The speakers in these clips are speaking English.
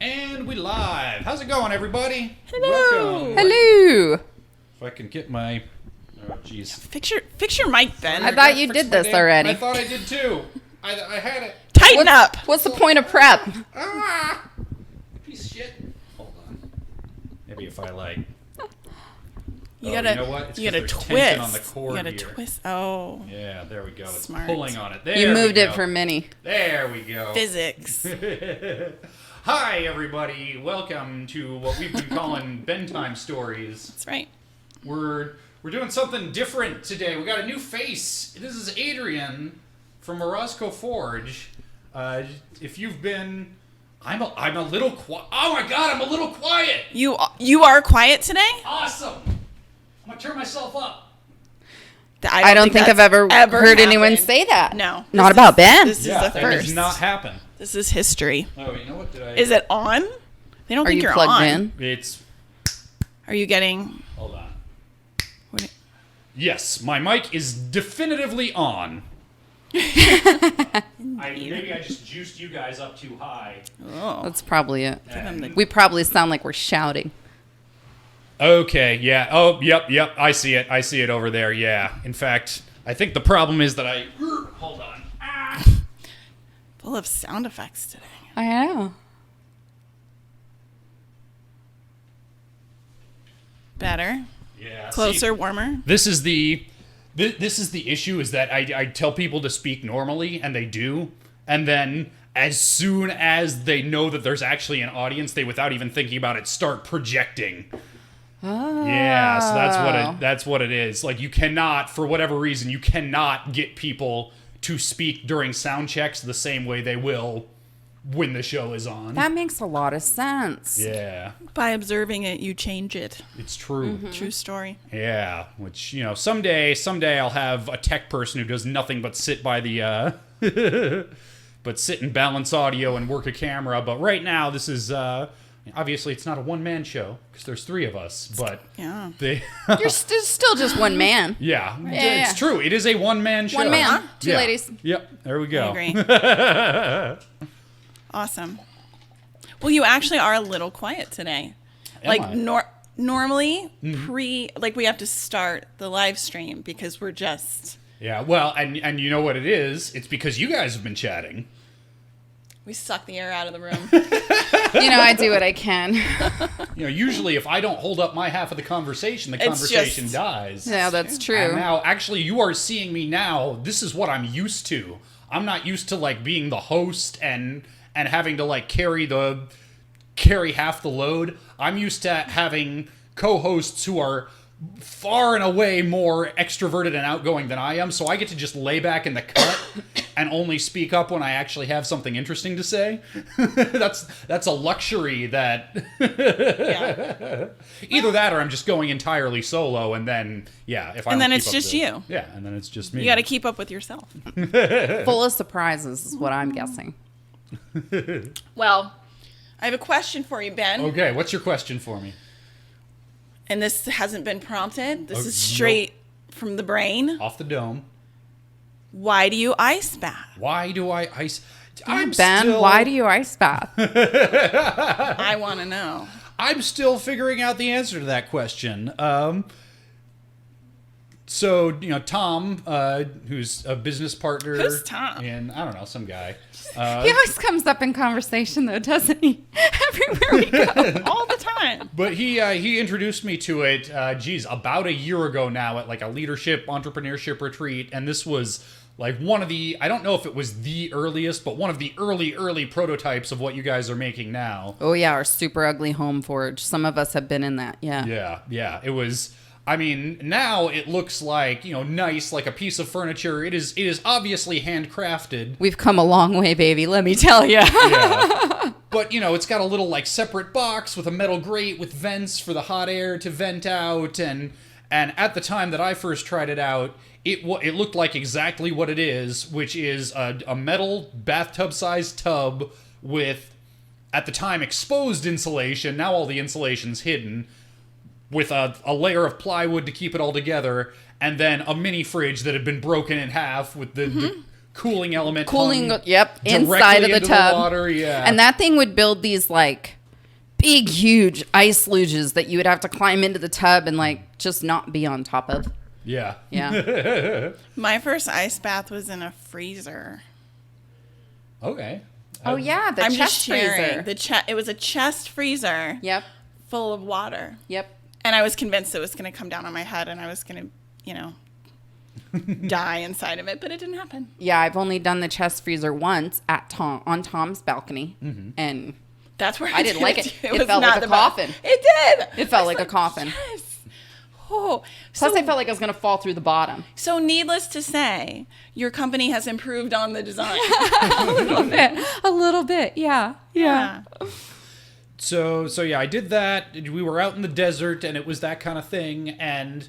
And we live. How's it going, everybody? Hello. Welcome. Hello. If I can get my... Oh, jeez. Fix your mic, Ben. I thought you did this already. I thought I did, too. I had it. Tighten up. What's the point of prep? Ah! Piece of shit. Hold on. Maybe if I, like... You gotta, you know what? It's you gotta 'cause there's tension twist. on the cord You gotta here. twist. Oh. Yeah, there we go. It's Smart. pulling on it. There You moved we it go. for Minnie. There we go. Physics. Hi, everybody. Welcome to what we've been calling Bentime stories. That's right. We're doing something different today. We got a new face. This is Adrienne from Morozko Forge. If you've been, I'm a little quiet. Oh my God, I'm a little quiet. You are quiet today? Awesome. I'm gonna turn myself up. I don't think I've ever heard anyone say that. No. Not about Ben. This is the that first. does not happen. This is history. Oh, you know what? Is it on? They don't Are think you you're plugged on. in? It's. Are you getting? Hold on. What, Yes, my mic is definitively on. Maybe I just juiced you guys up too high. oh. That's probably it. them the- We probably sound like we're shouting. Okay, yeah. Oh, yep. I see it over there, yeah. In fact, I think the problem is that Hold on. Full of sound effects today. I know. Better. Yeah. Closer, warmer. This is the issue, is that I tell people to speak normally, and they do. And then as soon as they know that there's actually an audience, they, without even thinking about it, start projecting. Oh. Yeah, so that's what it is. Like, you cannot, for whatever reason, you cannot get people to speak during sound checks the same way they will when the show is on. That makes a lot of sense. Yeah, By observing it, you change it. it's true. Mm-hmm. True story. Yeah, which, someday I'll have a tech person who does nothing but sit by the but sit and balance audio and work a camera. But right now, this is obviously it's not a one-man show because there's three of us, but Yeah. You're still just one man. yeah, Yeah. it's true. It is a one-man show. One man, two Yeah. ladies. Yep, there we go. I agree. Awesome. Well, you actually are a little quiet today. Am I? Normally, we have to start the live stream because we're just... Yeah, well, and you know what it is? It's because you guys have been chatting. We suck the air out of the room. I do what I can. Usually if I don't hold up my half of the conversation, the conversation dies. Yeah, that's true. And now, actually, you are seeing me now. This is what I'm used to. I'm not used to, like, being the host and having to, like, carry half the load. I'm used to having co-hosts who are far and away more extroverted and outgoing than I am, so I get to just lay back in the cut and only speak up when I actually have something interesting to say. That's a luxury that Yeah. either that or I'm just going entirely solo, and then if I And don't then keep it's up just the- you. Yeah, and then it's just me. You got to keep up with yourself. Full of surprises is what I'm guessing. Well, I have a question for you, Ben. Okay, what's your question for me? And this hasn't been prompted. This Oh, is straight from the brain. Off the dome. Why do you ice bath? Why do I ice? Ben, why do you ice bath? I want to know. I'm still figuring out the answer to that question. So, Tom, who's a business partner. Who's Tom? And I don't know, some guy. He always comes up in conversation, though, doesn't he? Everywhere we go. All the time. But he introduced me to it, about a year ago now at like a leadership entrepreneurship retreat. And this was like one of the, I don't know if it was the earliest, but one of the early prototypes of what you guys are making now. Oh, yeah, our super ugly home forge. Some of us have been in that, yeah. Yeah. It was, I mean, now it looks like, nice, like a piece of furniture. It is obviously handcrafted. We've come a long way, baby, let me tell you. Yeah. But, it's got a little, like, separate box with a metal grate with vents for the hot air to vent out. And at the time that I first tried it out, it looked like exactly what it is, which is a metal bathtub-sized tub with, at the time, exposed insulation. Now all the insulation's hidden, with a layer of plywood to keep it all together, and then a mini fridge that had been broken in half with the cooling element. Cooling, hung yep, inside directly of the into tub. water, yeah. And that thing would build these like big, huge ice luges that you would have to climb into the tub and like just not be on top of. Yeah. Yeah. My first ice bath was in a freezer. Okay. Oh yeah, the I'm chest just sharing. freezer. It was a chest freezer. Yep. Full of water. Yep. And I was convinced it was going to come down on my head and I was going to, die inside of it, but it didn't happen. Yeah, I've only done the chest freezer once on Tom's balcony, and that's where I didn't like it. It It was felt not like a the best. coffin. It did. It felt like a coffin. Yes. Oh, Plus, so, I felt like I was going to fall through the bottom. so needless to say, your company has improved on the design. A little bit, yeah. So yeah, I did that. We were out in the desert, and it was that kind of thing. And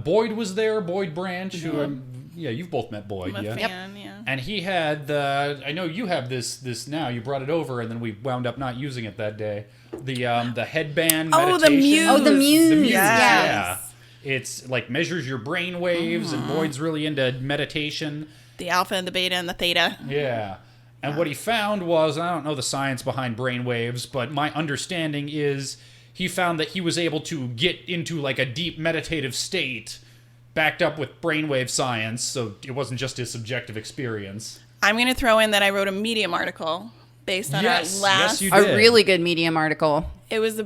Boyd was there, Boyd Branch, who you've both met Boyd, I'm a yeah. fan, yeah. And he had I know you have this now. You brought it over, and then we wound up not using it that day. The headband Oh, the meditation. Muse. Oh, the Muse. The Muse, Yes. yeah. It's like measures your brain waves, and Boyd's really into meditation. The alpha and the beta and the theta. Yeah. And what he found was, I don't know the science behind brain waves, but my understanding is he found that he was able to get into like a deep meditative state backed up with brainwave science, so it wasn't just his subjective experience. I'm going to throw in that I wrote a Medium article based on Yes, our last... yes, you A did. really good Medium article. It was,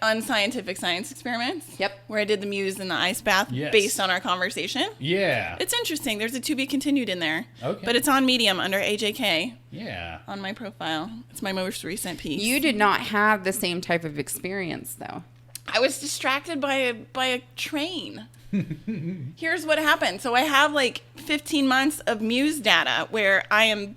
unscientific science experiments. Yep. Where I did the Muse and the ice bath Yes. based on our conversation. Yeah. It's interesting. There's a to be continued in there. Okay. But it's on Medium under AJK Yeah. on my profile. It's my most recent piece. You did not have the same type of experience, though. I was distracted by a train. Here's what happened. So I have like 15 months of Muse data where I'm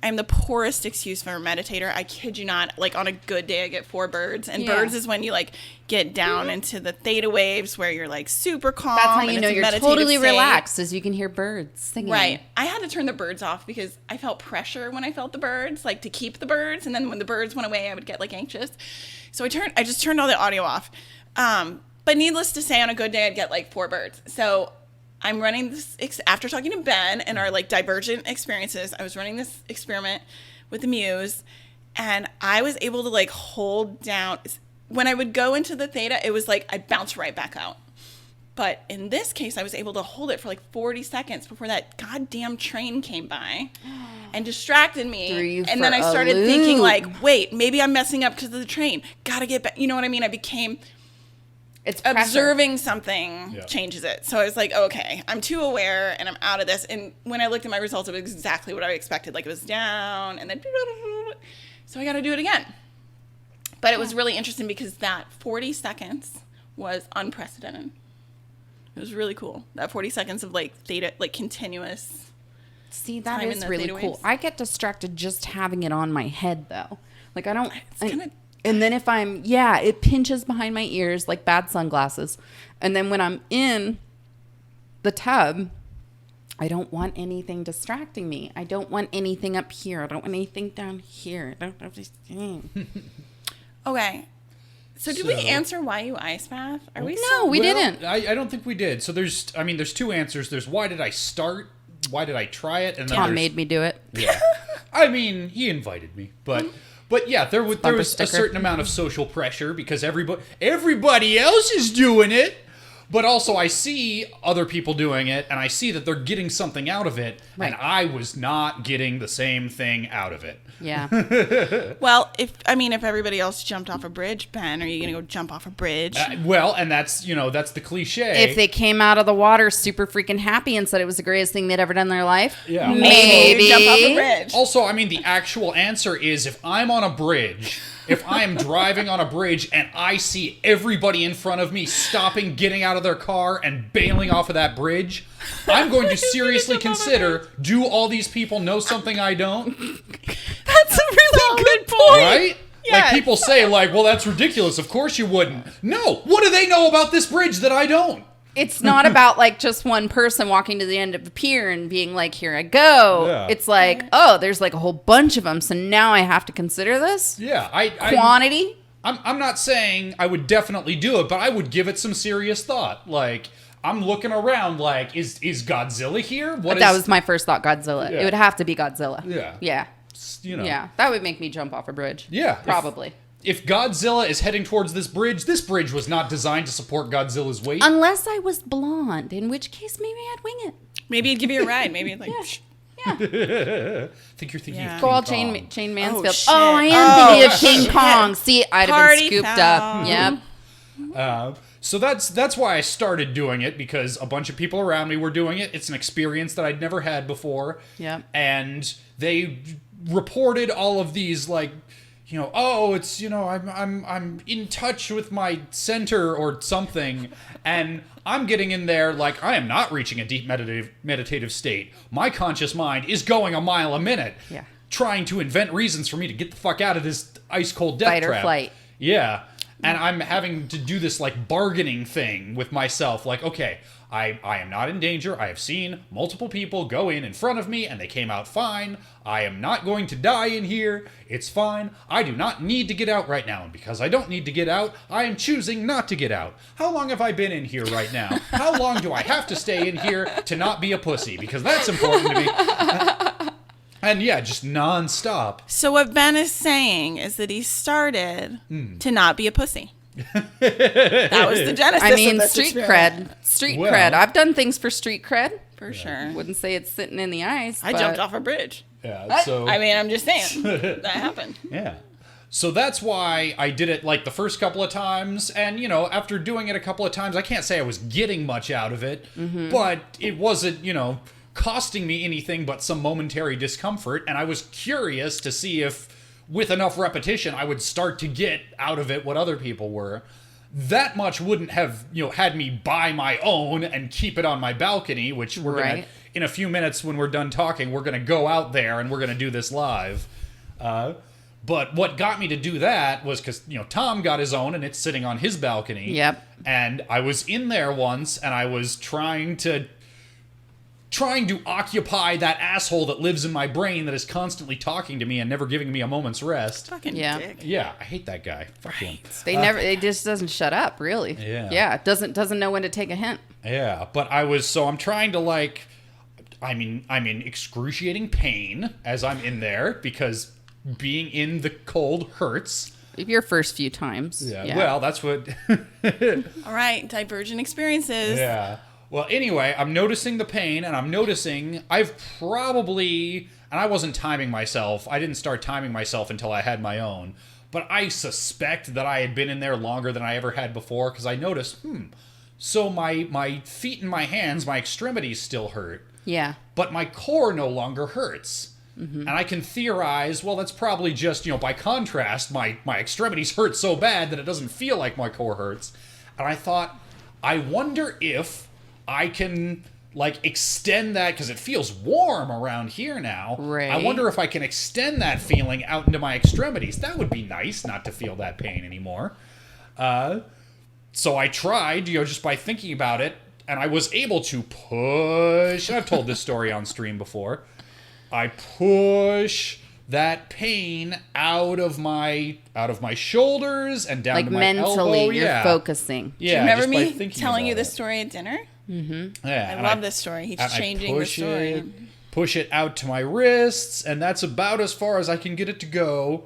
the poorest excuse for a meditator. I kid you not. Like on a good day, I get 4 birds, and Yeah. birds is when you like get down into the theta waves where you're like super calm. That's how and you it's know a you're meditative totally state. relaxed, as you can hear birds singing. Right. I had to turn the birds off because I felt pressure when I felt the birds, like to keep the birds, and then when the birds went away, I would get like anxious. So I just turned all the audio off. But needless to say, on a good day, I'd get like 4 birds. So I'm running this, after talking to Ben and our like divergent experiences, I was running this experiment with the Muse, and I was able to like hold down. When I would go into the theta, it was like I'd bounce right back out. But in this case, I was able to hold it for like 40 seconds before that goddamn train came by and distracted me. Threw you And then for I a started thinking loop. like, wait, maybe I'm messing up because of the train. Gotta get back. You know what I mean? I became It's pressure. observing something Yeah. changes it. So I was like, okay, I'm too aware and I'm out of this. And when I looked at my results, it was exactly what I expected. Like it was down and then, so I got to do it again. But it was really interesting because that 40 seconds was unprecedented. It was really cool. That 40 seconds of like theta, like continuous. See, that time in is the really theta cool. waves. I get distracted just having it on my head, though. Like, I don't... It's kinda- And then if I'm... Yeah, it pinches behind my ears like bad sunglasses. And then when I'm in the tub, I don't want anything distracting me. I don't want anything up here. I don't want anything down here. I don't have anything. Okay. So did we So- answer why you ice bath? Are we No, we didn't. I don't think we did. So there's 2 answers. There's why did I start? Why did I try it? And then Tom there's- made me do it. Yeah. I mean, he invited me, but yeah, there was Bumper a sticker. certain amount of social pressure because everybody else is doing it. But also I see other people doing it and I see that they're getting something out of it, Right. and I was not getting the same thing out of it. Yeah. Well, if everybody else jumped off a bridge, Ben, are you going to go jump off a bridge? Well, and that's the cliche. If they came out of the water super freaking happy and said it was the greatest thing they'd ever done in their life, Yeah. maybe. Jump off a bridge. Also, I mean, the actual answer is if I'm on a bridge, if I am driving on a bridge and I see everybody in front of me stopping, getting out of their car, and bailing off of that bridge, I'm going to seriously consider, do all these people know something I don't? That's a really good point. Right? Yes. Like people say, like, well, that's ridiculous. Of course you wouldn't. No. What do they know about this bridge that I don't? It's not about like just one person walking to the end of the pier and being like, here I go. Yeah. It's like, oh, there's like a whole bunch of them. So now I have to consider this Yeah. quantity. I'm not saying I would definitely do it, but I would give it some serious thought. Like, I'm looking around like, is Godzilla here? That was my first thought, Godzilla. Yeah. It would have to be Godzilla. Yeah. Yeah. You know. Yeah. That would make me jump off a bridge. Yeah. Probably. If Godzilla is heading towards this bridge was not designed to support Godzilla's weight. Unless I was blonde, in which case maybe I'd wing it. Maybe it'd give you a ride. Maybe it's like, Yeah. I think you're thinking of Go all King Kong. Jane Mansfield. shit. Oh, I am thinking of King shit. Kong. See, I'd have Party been scooped foul. up. Yep. So that's why I started doing it, because a bunch of people around me were doing it. It's an experience that I'd never had before. Yep. And they reported all of these, like, you know, oh, it's, you know, I'm in touch with my center or something, and I'm getting in there like I am not reaching a deep meditative state. My conscious mind is going a mile a minute, Yeah. trying to invent reasons for me to get the fuck out of this ice cold death Fight or trap. flight. Yeah. And I'm having to do this, like, bargaining thing with myself. Like, okay, I am not in danger. I have seen multiple people go in front of me, and they came out fine. I am not going to die in here. It's fine. I do not need to get out right now. And because I don't need to get out, I am choosing not to get out. How long have I been in here right now? How long do I have to stay in here to not be a pussy? Because that's important to me. And yeah, just nonstop. So what Ben is saying is that he started to not be a pussy. That was the genesis. I mean, of this street experiment. cred. Street Well. cred. I've done things for street cred. For sure. Wouldn't say it's sitting in the ice. I but jumped off a bridge. Yeah, so I mean, I'm just saying. That happened. yeah. So that's why I did it, like, the first couple of times, and, you know, after doing it a couple of times, I can't say I was getting much out of it, but it wasn't, you know, costing me anything but some momentary discomfort, and I was curious to see if, with enough repetition, I would start to get out of it what other people were. That much wouldn't have, you know, had me buy my own and keep it on my balcony, which we're gonna, Right. in a few minutes when we're done talking, we're gonna go out there and we're gonna do this live. But what got me to do that was because, you know, Tom got his own and it's sitting on his balcony. Yep. And I was in there once and I was trying to occupy that asshole that lives in my brain that is constantly talking to me and never giving me a moment's rest. Fucking Yeah. dick. Yeah, I hate that guy. Fuck him. They never. It just doesn't shut up. Really. Yeah. Yeah. It doesn't know when to take a hint. Yeah, but I'm trying to, like, I'm in excruciating pain as I'm in there because being in the cold hurts. Your first few times. Yeah. Well, that's what. All right. Divergent experiences. Yeah. Well, anyway, I'm noticing the pain, and I'm noticing I've probably, and I wasn't timing myself. I didn't start timing myself until I had my own. But I suspect that I had been in there longer than I ever had before, because I noticed, so my feet and my hands, my extremities still hurt, Yeah. but my core no longer hurts. And I can theorize, well, that's probably just, you know, by contrast, my extremities hurt so bad that it doesn't feel like my core hurts. And I thought, I wonder if I can, like, extend that, because it feels warm around here now. Right. I wonder if I can extend that feeling out into my extremities. That would be nice, not to feel that pain anymore. So I tried, you know, just by thinking about it, and I was able to push. I've told this story on stream before. I push that pain out of my shoulders and down Like to my mentally, elbow. you're focusing. Yeah, Do you remember just by me thinking telling you about this it. story at dinner? Yeah, I and love this story. He's and I changing the push story. push it out to my wrists, and that's about as far as I can get it to go.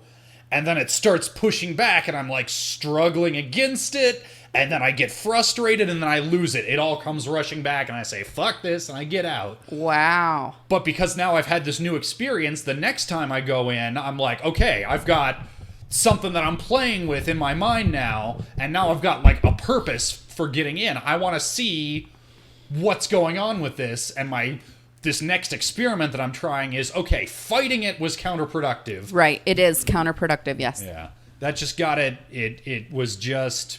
And then it starts pushing back, and I'm like struggling against it, and then I get frustrated, and then I lose it. It all comes rushing back, and I say, fuck this, and I get out. Wow. But because now I've had this new experience, the next time I go in, I'm like, okay, I've got something that I'm playing with in my mind now, and now I've got, like, a purpose for getting in. I want to see what's going on with this, and this next experiment that I'm trying is, okay, fighting it was counterproductive. Right. It is counterproductive. Yes. Yeah. That just got it was just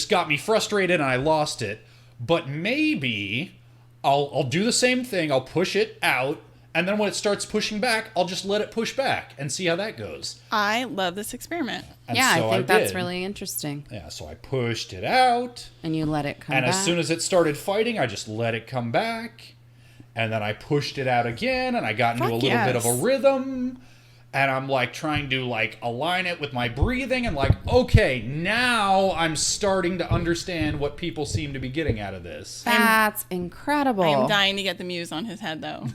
got me frustrated, and I lost it. But maybe I'll do the same thing. I'll push it out, and then when it starts pushing back, I'll just let it push back and see how that goes. I love this experiment. And Yeah, so I think that's did. really interesting. Yeah, so I pushed it out, And you let it come and back. as soon as it started fighting, I just let it come back, and then I pushed it out again, and I got into Fuck a little bit of a yes. rhythm, and I'm like trying to like align it with my breathing and like, okay, now I'm starting to understand what people seem to be getting out of this. That's incredible. I'm dying to get the Muse on his head though.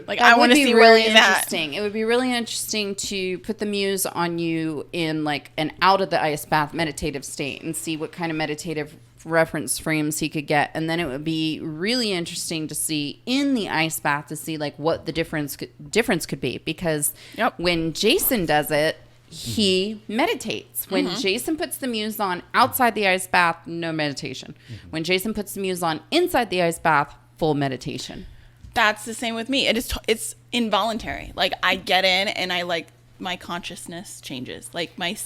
Like That I want to would be see where really he's at. interesting. It would be really interesting to put the Muse on you in like an out of the ice bath meditative state and see what kind of meditative reference frames he could get, and then it would be really interesting to see in the ice bath to see like what the difference could be, because when Jason does it, he meditates. When Jason puts the Muse on outside the ice bath, no meditation. When Jason puts the Muse on inside the ice bath, full meditation. That's the same with me. It's involuntary. Like I get in and I like my consciousness changes. Like I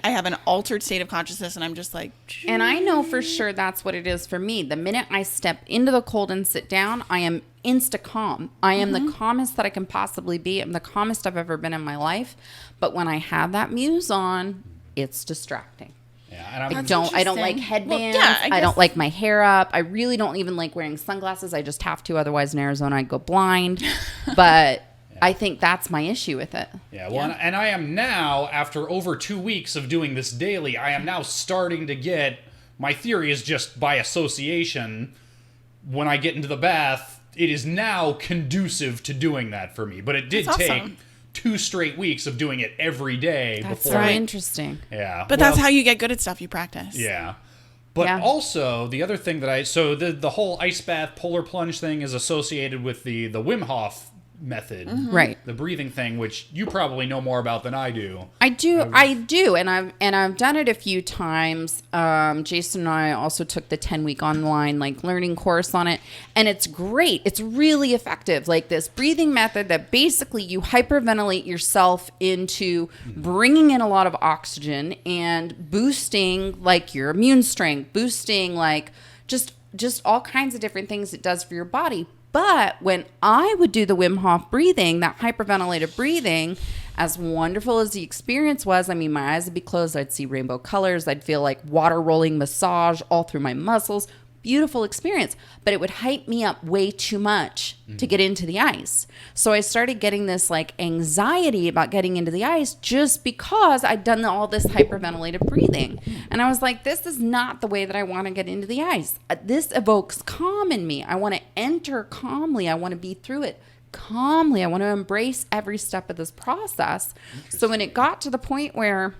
have an altered state of consciousness and I'm just like, and I know for sure that's what it is for me. The minute I step into the cold and sit down, I am insta calm. I am the calmest that I can possibly be. I'm the calmest I've ever been in my life. But when I have that Muse on, it's distracting. Yeah, and I don't like headbands. Well, I don't like my hair up. I really don't even like wearing sunglasses. I just have to. Otherwise in Arizona I'd go blind. But I think that's my issue with it. Yeah, well, and I am now, after over 2 weeks of doing this daily, I am now starting to get, my theory is just by association, when I get into the bath, it is now conducive to doing that for me. But it did take 2 straight weeks of doing it every day. That's before. so interesting. Yeah. But that's how you get good at stuff. You practice. Yeah. But also, the other thing that so the whole ice bath polar plunge thing is associated with the Wim Hof method, right? The breathing thing, which you probably know more about than I do. I do, and I've done it a few times. Jason and I also took the 10-week online like learning course on it, and it's great. It's really effective. Like this breathing method that basically you hyperventilate yourself into bringing in a lot of oxygen and boosting like your immune strength, boosting like just all kinds of different things it does for your body. But when I would do the Wim Hof breathing, that hyperventilated breathing, as wonderful as the experience was, I mean, my eyes would be closed. I'd see rainbow colors. I'd feel like water rolling massage all through my muscles. Beautiful experience. But it would hype me up way too much to get into the ice. So I started getting this like anxiety about getting into the ice just because I'd done all this hyperventilated breathing. And I was like, this is not the way that I want to get into the ice. This evokes calm in me. I want to enter calmly. I want to be through it calmly. I want to embrace every step of this process. So when it got to the point where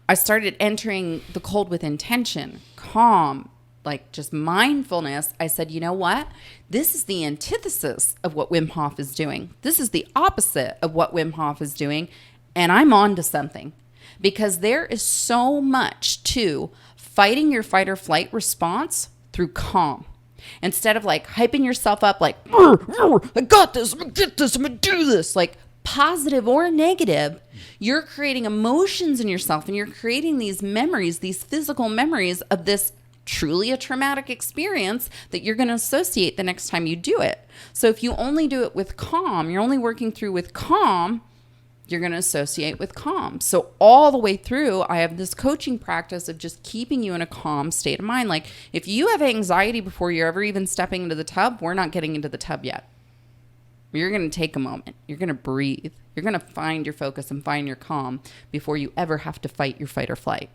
I started entering the cold with intention, calm, like just mindfulness, I said, you know what? This is the antithesis of what Wim Hof is doing. This is the opposite of what Wim Hof is doing. And I'm on to something, because there is so much to fighting your fight or flight response through calm. Instead of like hyping yourself up like, I got this, I'm gonna get this, I'm gonna do this, like positive or negative, you're creating emotions in yourself and you're creating these memories, these physical memories of this truly a traumatic experience that you're going to associate the next time you do it. So if you only do it with calm, you're only working through with calm, you're going to associate with calm. So all the way through, I have this coaching practice of just keeping you in a calm state of mind. Like if you have anxiety before you're ever even stepping into the tub, we're not getting into the tub yet. You're going to take a moment. You're going to breathe. You're going to find your focus and find your calm before you ever have to fight your fight or flight.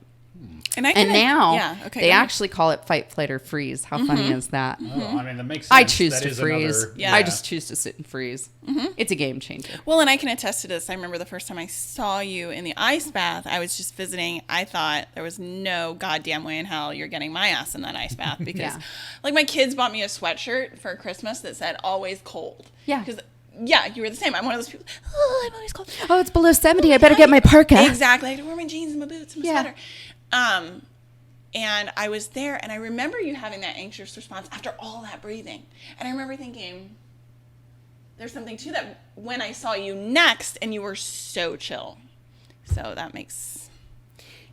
And now they actually call it fight, flight, or freeze. How funny is that? Oh, I mean, that makes sense. I choose that to freeze. Another, I just choose to sit and freeze. It's a game changer. Well, and I can attest to this. I remember the first time I saw you in the ice bath, I was just visiting. I thought there was no goddamn way in hell you're getting my ass in that ice bath, because like my kids bought me a sweatshirt for Christmas that said always cold. Yeah. Because you were the same. I'm one of those people, I'm always cold. Oh, it's below 70. I better get my parka. Exactly. I had to wear my jeans and my boots and my sweater. And I was there, and I remember you having that anxious response after all that breathing. And I remember thinking, there's something to that when I saw you next, and you were so chill. So that makes...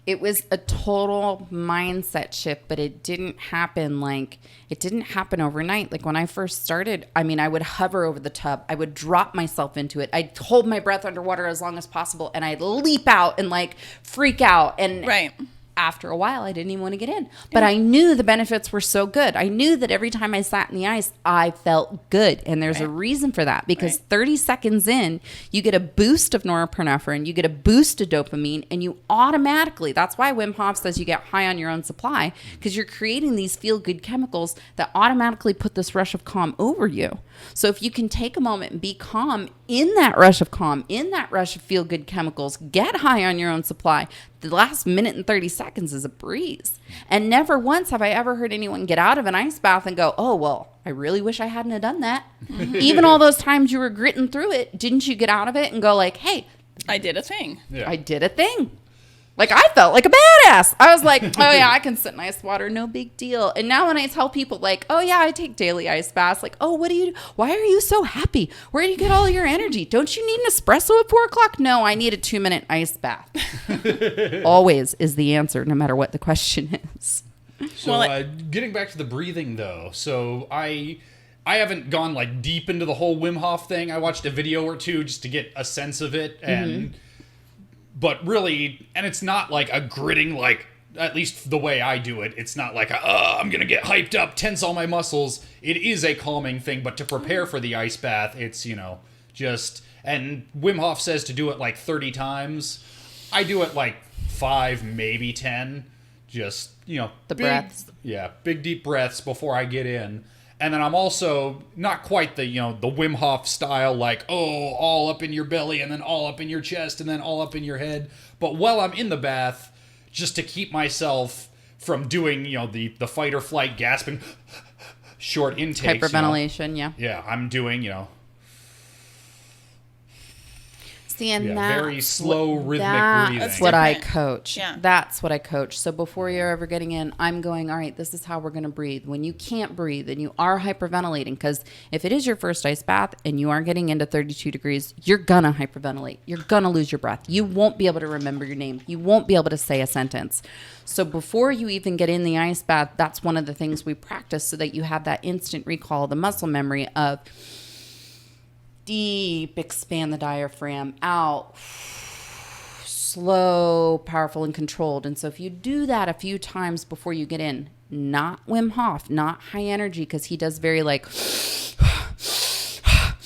It was a total mindset shift, but it didn't happen overnight. Like when I first started, I mean, I would hover over the tub. I would drop myself into it. I'd hold my breath underwater as long as possible, and I'd leap out and like freak out. And after a while, I didn't even want to get in. But I knew the benefits were so good. I knew that every time I sat in the ice, I felt good. And there's a reason for that, because 30 seconds in, you get a boost of norepinephrine, you get a boost of dopamine, and you automatically, that's why Wim Hof says you get high on your own supply, because you're creating these feel-good chemicals that automatically put this rush of calm over you. So if you can take a moment and be calm in that rush of calm, in that rush of feel-good chemicals, get high on your own supply, the last minute and 30 seconds is a breeze. And never once have I ever heard anyone get out of an ice bath and go, oh, well, I really wish I hadn't have done that. Even all those times you were gritting through it, didn't you get out of it and go like, hey, I did a thing. I did a thing. Like, I felt like a badass. I was like, oh, yeah, I can sit in ice water. No big deal. And now when I tell people, like, oh, yeah, I take daily ice baths. Like, oh, why are you so happy? Where do you get all your energy? Don't you need an espresso at 4 o'clock? No, I need a 2-minute ice bath. Always is the answer, no matter what the question is. So getting back to the breathing, though. So I haven't gone, like, deep into the whole Wim Hof thing. I watched a video or two just to get a sense of it. And... But really, and it's not like a gritting, like, at least the way I do it, it's not like, I'm going to get hyped up, tense all my muscles. It is a calming thing, but to prepare for the ice bath, it's, just, and Wim Hof says to do it like 30 times. I do it like 5, maybe 10, just, the breaths. Yeah, big deep breaths before I get in. And then I'm also not quite the, the Wim Hof style, like, all up in your belly and then all up in your chest and then all up in your head. But while I'm in the bath, just to keep myself from doing, the fight or flight gasping, short intakes. Hyperventilation, yeah. Yeah, I'm doing, See, and very slow rhythmic breathing. That's what I coach. Yeah. That's what I coach. So before you're ever getting in, I'm going, all right, this is how we're going to breathe. When you can't breathe and you are hyperventilating, because if it is your first ice bath and you are getting into 32 degrees, you're going to hyperventilate. You're going to lose your breath. You won't be able to remember your name. You won't be able to say a sentence. So before you even get in the ice bath, that's one of the things we practice so that you have that instant recall, the muscle memory of deep, expand the diaphragm, out, slow, powerful, and controlled. And so if you do that a few times before you get in, not Wim Hof, not high energy, because he does very like...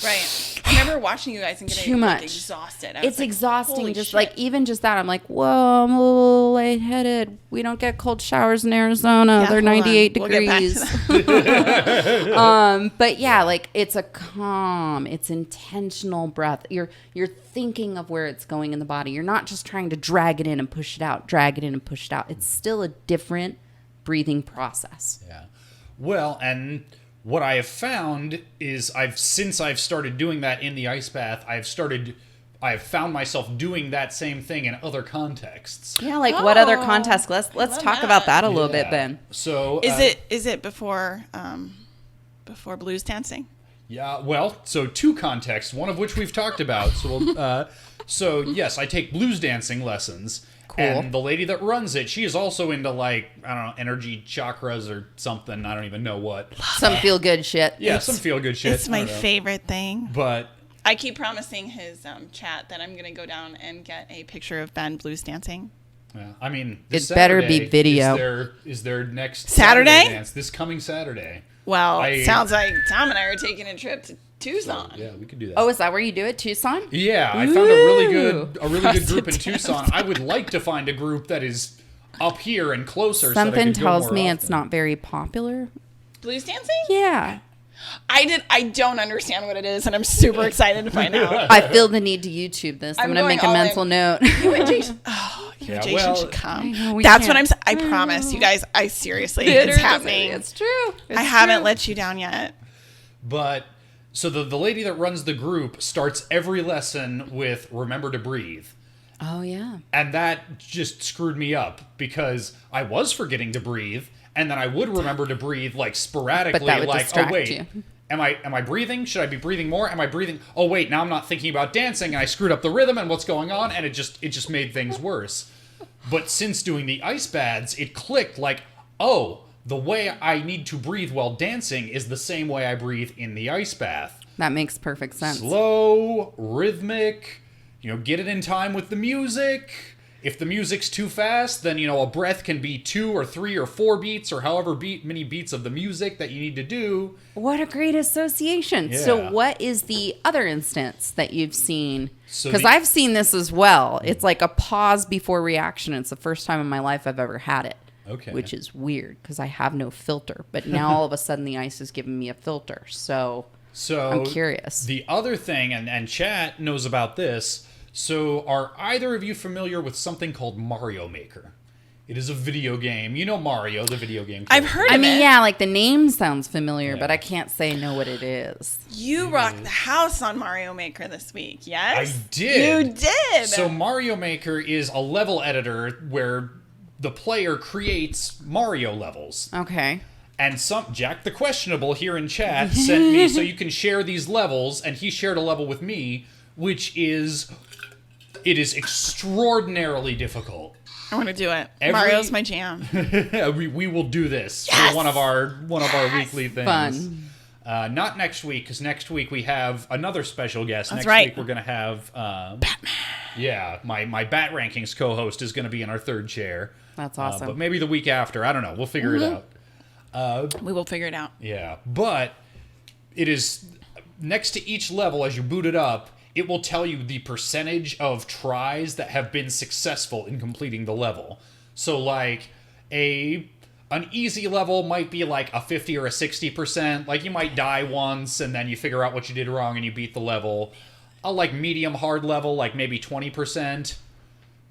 Right. I remember watching you guys and getting too much. Exhausted. It's like, exhausting. Just shit. like, even just that, I'm like, whoa, I'm a little lightheaded. We don't get cold showers in Arizona. They're 98 degrees. But yeah, like, it's a calm, it's intentional breath. You're thinking of where it's going in the body. You're not just trying to drag it in and push it out, drag it in and push it out. It's still a different breathing process. Yeah. Well, and what I have found is since I've started doing that in the ice bath, I've found myself doing that same thing in other contexts. Yeah, like what other context? Let's talk about that a little bit, Ben. So is it before blues dancing? Yeah, well, so 2 contexts, one of which we've talked about. So yes, I take blues dancing lessons. Cool. And the lady that runs it, she is also into, like, I don't know, energy chakras or something. I don't even know what. Some feel good shit. Yeah, some feel good shit. It's my favorite thing. But I keep promising his chat that I'm going to go down and get a picture of Ben blues dancing. Yeah, I mean, it better be video. Is there next Saturday dance? This coming Saturday. Well, sounds like Tom and I are taking a trip to Tucson. Yeah, we could do that. Oh, is that where you do it, Tucson? Yeah, I found a really good group in Tucson. I would like to find a group that is up here and closer. Something tells me it's not very popular. Blues dancing? Yeah. I don't understand what it is, and I'm super excited to find out. I feel the need to YouTube this. I'm going to make a mental note. You and Jason, Jason should come. That's what I'm saying. I promise. You guys, I seriously, it's happening. It's true. I haven't let you down yet. But... So the lady that runs the group starts every lesson with remember to breathe. Oh, yeah. And that just screwed me up because I was forgetting to breathe, and then I would remember to breathe like sporadically, but that would like, distract oh wait, you. am I breathing? Should I be breathing more? Am I breathing? Oh wait, now I'm not thinking about dancing and I screwed up the rhythm and what's going on, and it just made things worse. But since doing the ice baths, it clicked like, oh, the way I need to breathe while dancing is the same way I breathe in the ice bath. That makes perfect sense. Slow, rhythmic, get it in time with the music. If the music's too fast, then, a breath can be 2 or 3 or 4 beats or however many beats of the music that you need to do. What a great association. Yeah. So what is the other instance that you've seen? So Because I've seen this as well. It's like a pause before reaction. It's the first time in my life I've ever had it. Okay. Which is weird because I have no filter. But now all of a sudden the ice is giving me a filter. So I'm curious. The other thing, and chat knows about this, so are either of you familiar with something called Mario Maker? It is a video game. You know Mario, the video game. I've heard of it. Yeah, like the name sounds familiar, Yeah. but I can't say know what it is. You rocked the house on Mario Maker this week, yes? I did. You did. So Mario Maker is a level editor where the player creates Mario levels. Okay. And Jack the Questionable here in chat sent me so you can share these levels, and he shared a level with me, which is extraordinarily difficult. I want to do it. Mario's my jam. we will do this Yes! for one of our weekly things. Fun. Not next week, because next week we have another special guest. That's Next right. week we're going to have Batman. Yeah, my Bat Rankings co-host is going to be in our third chair. That's awesome. But maybe the week after. I don't know. We'll figure it out. We will figure it out. Yeah. But it is next to each level as you boot it up, it will tell you the percentage of tries that have been successful in completing the level. So like an easy level might be like a 50 or a 60%. Like you might die once and then you figure out what you did wrong and you beat the level. A like medium hard level, like maybe 20%.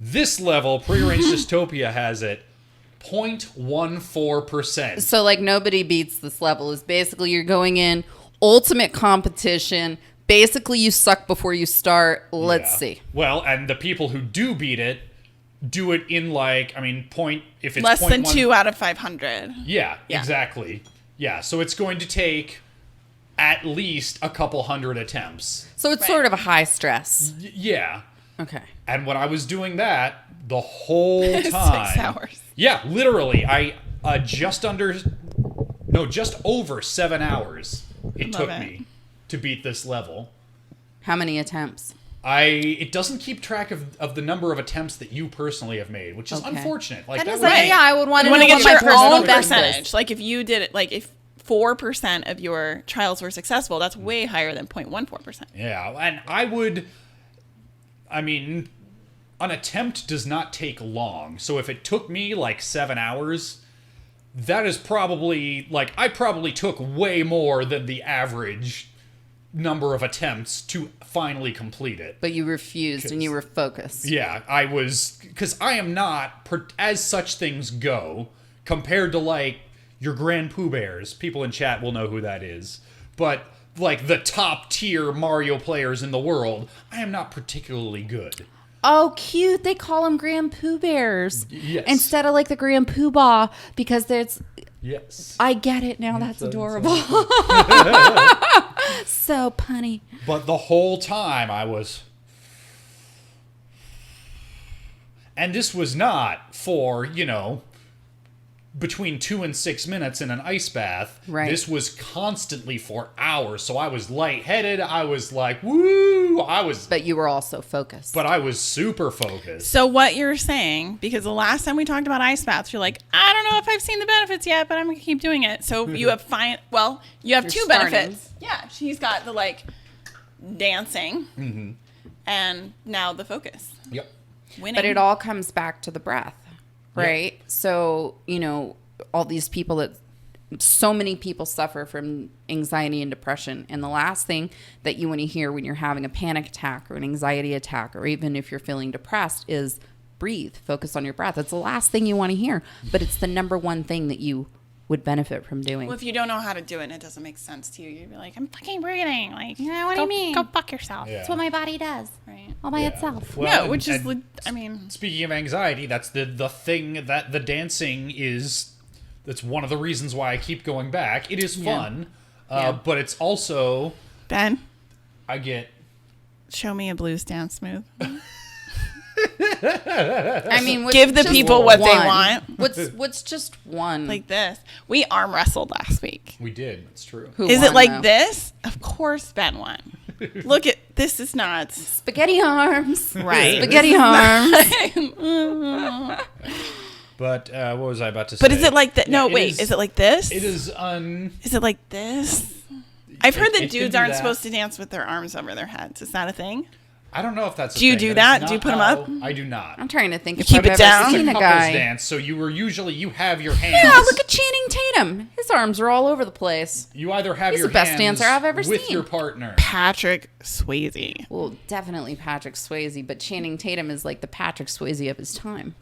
This level, Prearranged Dystopia has it 0.14%. So like nobody beats this level. Is basically you're going in ultimate competition. Basically you suck before you start. Let's see. Well, and the people who do beat it do it in like, if it's Less than 0.1 2 out of 500. Yeah, Yeah. exactly. Yeah, so it's going to take at least a couple hundred attempts. So it's Right. sort of a high stress. Yeah. Okay. And when I was doing that the whole time. 6 hours. Yeah, literally. I just over 7 hours it took it. me to beat this level. How many attempts? It doesn't keep track of the number of attempts that you personally have made, which is Okay. unfortunate. Like That is would- like, yeah, I would want You to want know to what get my your personal own best percentage. is. Like if you did it, like if 4% of your trials were successful, that's way higher than 0.14%. Yeah, and an attempt does not take long. So if it took me like 7 hours, that is probably, like, I probably took way more than the average number of attempts to finally complete it. But you refused and you were focused. Yeah, I was, because I am not, as such things go, compared to, like, your Grand Pooh Bears. People in chat will know who that is. But, like, the top tier Mario players in the world, I am not particularly good. Oh, cute. They call them Grand Pooh Bears. Yes. Instead of like the Grand Pooh Bah, because there's... Yes. I get it now. That's adorable. So punny. But the whole time I was... And this was not for, between 2 and 6 minutes in an ice bath. Right. This was constantly for hours. So I was lightheaded. I was like, woo! But you were also focused. But I was super focused. So what you're saying, because the last time we talked about ice baths, you're like, I don't know if I've seen the benefits yet, but I'm going to keep doing it. So you have you have You're 2 starting. benefits. Yeah, she's got the like dancing and now the focus. Yep. Winning. But it all comes back to the breath, right? Yep. So, all these people so many people suffer from anxiety and depression. And the last thing that you want to hear when you're having a panic attack or an anxiety attack, or even if you're feeling depressed, is breathe, focus on your breath. It's the last thing you want to hear, but it's the number one thing that you would benefit from doing. Well, if you don't know how to do it and it doesn't make sense to you, you'd be like, I'm fucking breathing. Like, Yeah, what do you mean? Go fuck yourself. Yeah. That's what my body does Right. all by Yeah. itself. Well, No, which is, and speaking of anxiety, that's the thing that the dancing is. That's one of the reasons why I keep going back. It is fun, but it's also Ben, I get. show me a blues dance smooth. I mean, what's Give the just people what they one? want. What's just one? Like this. We arm wrestled last week. We did. It's true. Who Is it won, like though? this? Of course Ben won. Look at this is nuts. Spaghetti arms. Right. Spaghetti arms. But what was I about to say? But is it like that? Yeah, No, wait. Is it like this? It is Is it like this? I've heard that it can dudes do aren't that. supposed to dance with their arms over their heads. Is that a thing? I don't know if that's. Do you do that? Do you put them up? I do not. I'm trying to think if keep I've it ever down? seen It's a a couples guy. dance, so you have your hands. Yeah, look at Channing Tatum. His arms are all over the place. You either have He's your the best hands dancer I've ever with seen. your partner. Patrick Swayze. Well, definitely Patrick Swayze, but Channing Tatum is like the Patrick Swayze of his time.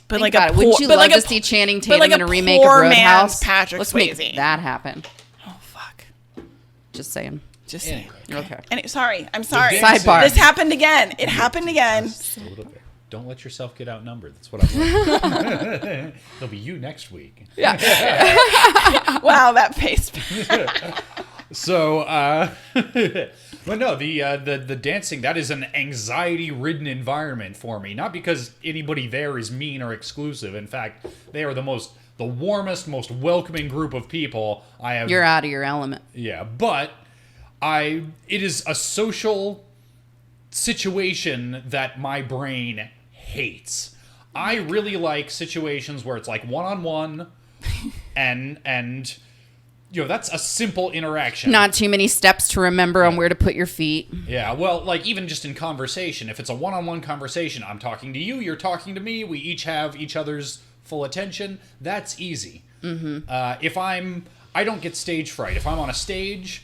But Think like about a it. Wouldn't poor, you but love like to a, see Channing but Tatum like in a remake of poor Roadhouse? man's Patrick Let's Swayze. make that happen. Oh fuck. Just saying. Just saying. Anyway. Okay. And sorry, I'm sorry. dancing- Sidebar. This happened again. It happened again. Just a little bit. Don't let yourself get outnumbered. That's what I'm learning. It'll be you next week. Yeah. Wow, that face. So, but no, the dancing, that is an anxiety-ridden environment for me. Not because anybody there is mean or exclusive. In fact, they are the warmest, most welcoming group of people I have. You're out of your element. Yeah, but it is a social situation that my brain hates. I really like situations where it's like one-on-one and that's a simple interaction. Not too many steps to remember on where to put your feet. Yeah, well, like even just in conversation, if it's a one-on-one conversation, I'm talking to you, you're talking to me, we each have each other's full attention, that's easy. Mm-hmm. I don't get stage fright. If I'm on a stage,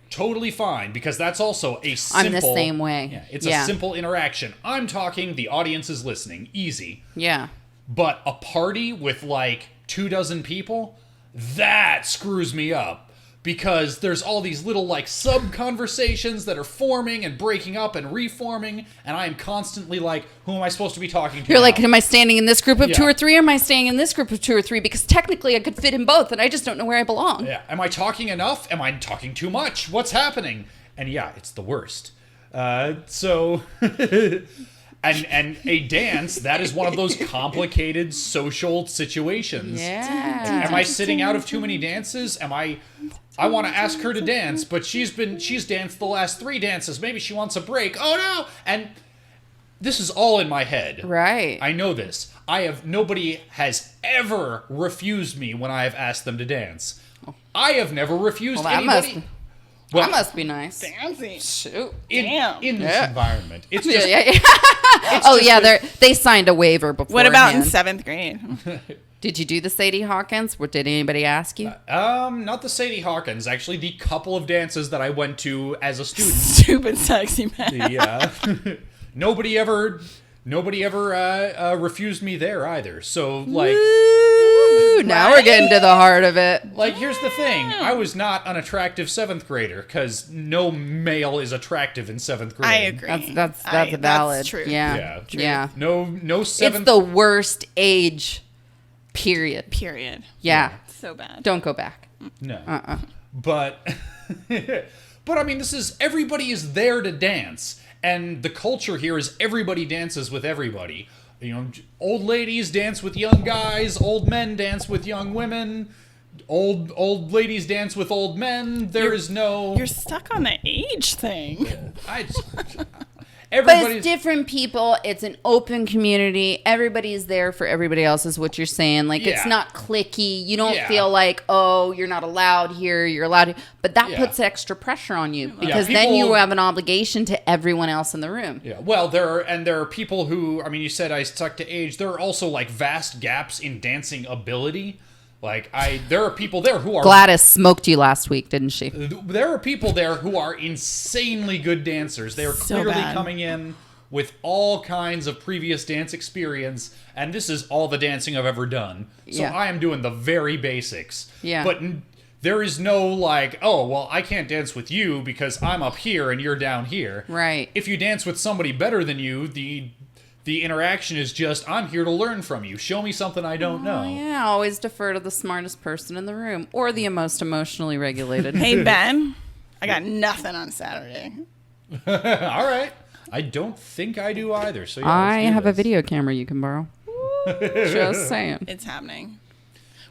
totally fine, because that's also a simple... I'm the same way. Yeah, it's a simple interaction. I'm talking, the audience is listening. Easy. Yeah. But a party with like 24 people, that screws me up. Because there's all these little like sub-conversations that are forming and breaking up and reforming, and I am constantly like, who am I supposed to be talking to You're now? like, am I standing in this group of 2 Yeah. or 3, or am I staying in this group of 2 or 3? Because technically I could fit in both, and I just don't know where I belong. Yeah. Am I talking enough? Am I talking too much? What's happening? And yeah, it's the worst. So, and a dance, that is one of those complicated social situations. Yeah. Am I sitting out of too many dances? I want to ask her to dance, but she's danced the last 3 dances. Maybe she wants a break. Oh no! And this is all in my head. Right. I know this. Nobody has ever refused me when I have asked them to dance. I have never refused Well, that anybody. that must be nice. Fancy. Shoot. In this environment. It's Yeah, just yeah. Oh, yeah, they signed a waiver before. What about in 7th grade? Did you do the Sadie Hawkins? Or did anybody ask you? not the Sadie Hawkins. Actually, the couple of dances that I went to as a student. Stupid sexy man. Nobody ever refused me there either. So like, Ooh, now we're getting to the heart of it. like here's the thing: I was not an attractive 7th grader because no male is attractive in 7th grade. I agree. That's valid. That's true. Yeah. Yeah. Yeah. No 7th. It's the worst age. Period. Period. Yeah. So bad. Don't go back. No. But I mean, everybody is there to dance, and the culture here is everybody dances with everybody. You know, old ladies dance with young guys, old men dance with young women, old ladies dance with old men. You're stuck on the age thing. But Everybody's it's different people. It's an open community. Everybody's there for everybody else is what you're saying. Like, it's Yeah. not cliquey. You don't Yeah. feel like, oh, you're not allowed here. You're allowed here. But that Yeah. puts extra pressure on you because then people- you have an obligation to everyone else in the room. Yeah, well, there are people who, I mean, you said I stuck to age. There are also like vast gaps in dancing ability. Like there are people there who are Gladys smoked you last week, didn't she? There are people there who are insanely good dancers. They are So clearly bad. coming in with all kinds of previous dance experience, and this is all the dancing I've ever done. So Yeah. I am doing the very basics. Yeah. But there is no like, oh, well, I can't dance with you because I'm up here and you're down here. Right. If you dance with somebody better than you, the interaction is just, I'm here to learn from you. Show me something I don't know. Oh, yeah, always defer to the smartest person in the room or the most emotionally regulated. Hey, Ben, I got nothing on Saturday. All right. I don't think I do either. So yeah, I let's do have a this. video camera you can borrow. Just saying. It's happening.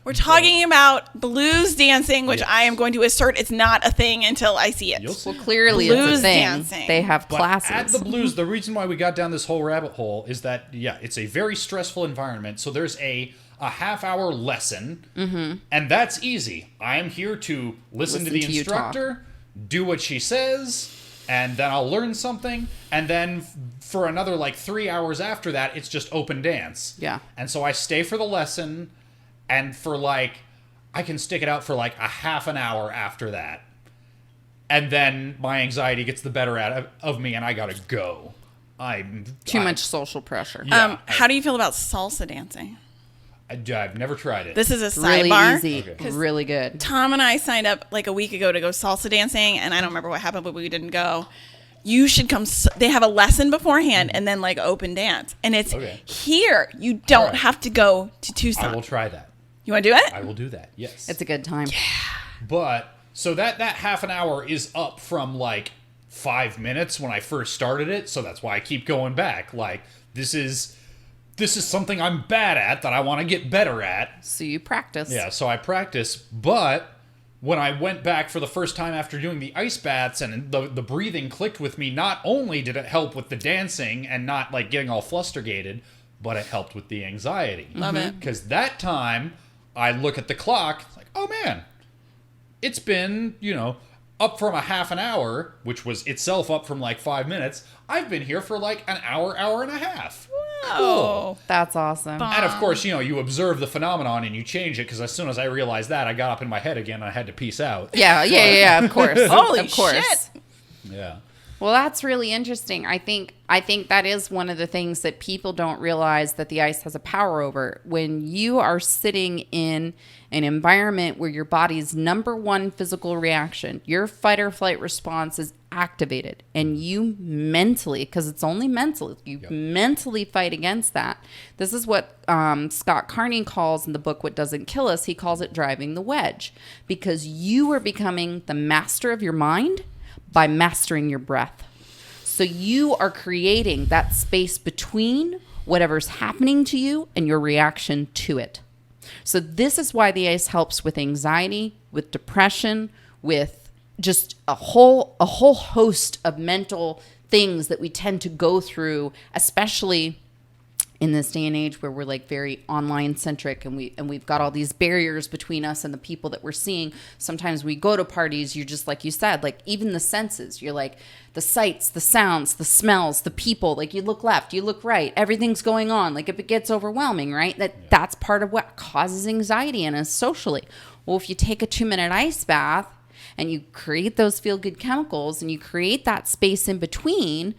We're talking about blues dancing, which I am going to assert it's not a thing until I see it. Well, clearly Blues it's a thing. dancing. They have But classes. at the blues, the reason why we got down this whole rabbit hole is that, it's a very stressful environment. So there's a half-hour lesson, and that's easy. I am here to listen to the to you instructor, do what she says, and then I'll learn something. And then for another, 3 hours after that, it's just open dance. Yeah. And so I stay for the lesson, and for, I can stick it out for, a half an hour after that. And then my anxiety gets the better of me, and I gotta go. Too much social pressure. Yeah, How do you feel about salsa dancing? I've never tried it. This is a Really sidebar. easy. Okay. Really good. Tom and I signed up a week ago to go salsa dancing, and I don't remember what happened, but we didn't go. You should come. They have a lesson beforehand and then open dance. And it's here. You don't right. have to go to Tucson. I will try that. You want to do it? I will do that. Yes. It's a good time. But so that half an hour is up from 5 minutes when I first started it. So that's why I keep going back. This is something I'm bad at that I want to get better at. So you practice. Yeah, so I practice, but when I went back for the first time after doing the ice baths and the breathing clicked with me, not only did it help with the dancing and not getting all flustergated, but it helped with the anxiety. Love it. Because that time I look at the clock, it's oh man, it's been, up from a half an hour, which was itself up from 5 minutes. I've been here for an hour and a half. Cool. That's awesome. And of course, you observe the phenomenon and you change it, because as soon as I realized that, I got up in my head again and I had to peace out. Yeah, of course. Holy of course. shit. Yeah. Well, that's really interesting. I think that is one of the things that people don't realize that the ice has a power over. When you are sitting in an environment where your body's number one physical reaction, your fight or flight response is activated, and you mentally, because it's only mental, you mentally fight against that. This is what Scott Carney calls in the book What Doesn't Kill Us. He calls it driving the wedge, because you are becoming the master of your mind by mastering your breath. So you are creating that space between whatever's happening to you and your reaction to it. So this is why the ice helps with anxiety, with depression, with just a whole host of mental things that we tend to go through, especially in this day and age where we're very online centric, and we've got all these barriers between us and the people that we're seeing. Sometimes we go to parties, you're just like you said, even the senses, you're the sights, the sounds, the smells, the people, you look left, you look right, everything's going on. If it gets overwhelming, right? That's part of what causes anxiety in us socially. Well, if you take a 2-minute ice bath and you create those feel-good chemicals and you create that space in between,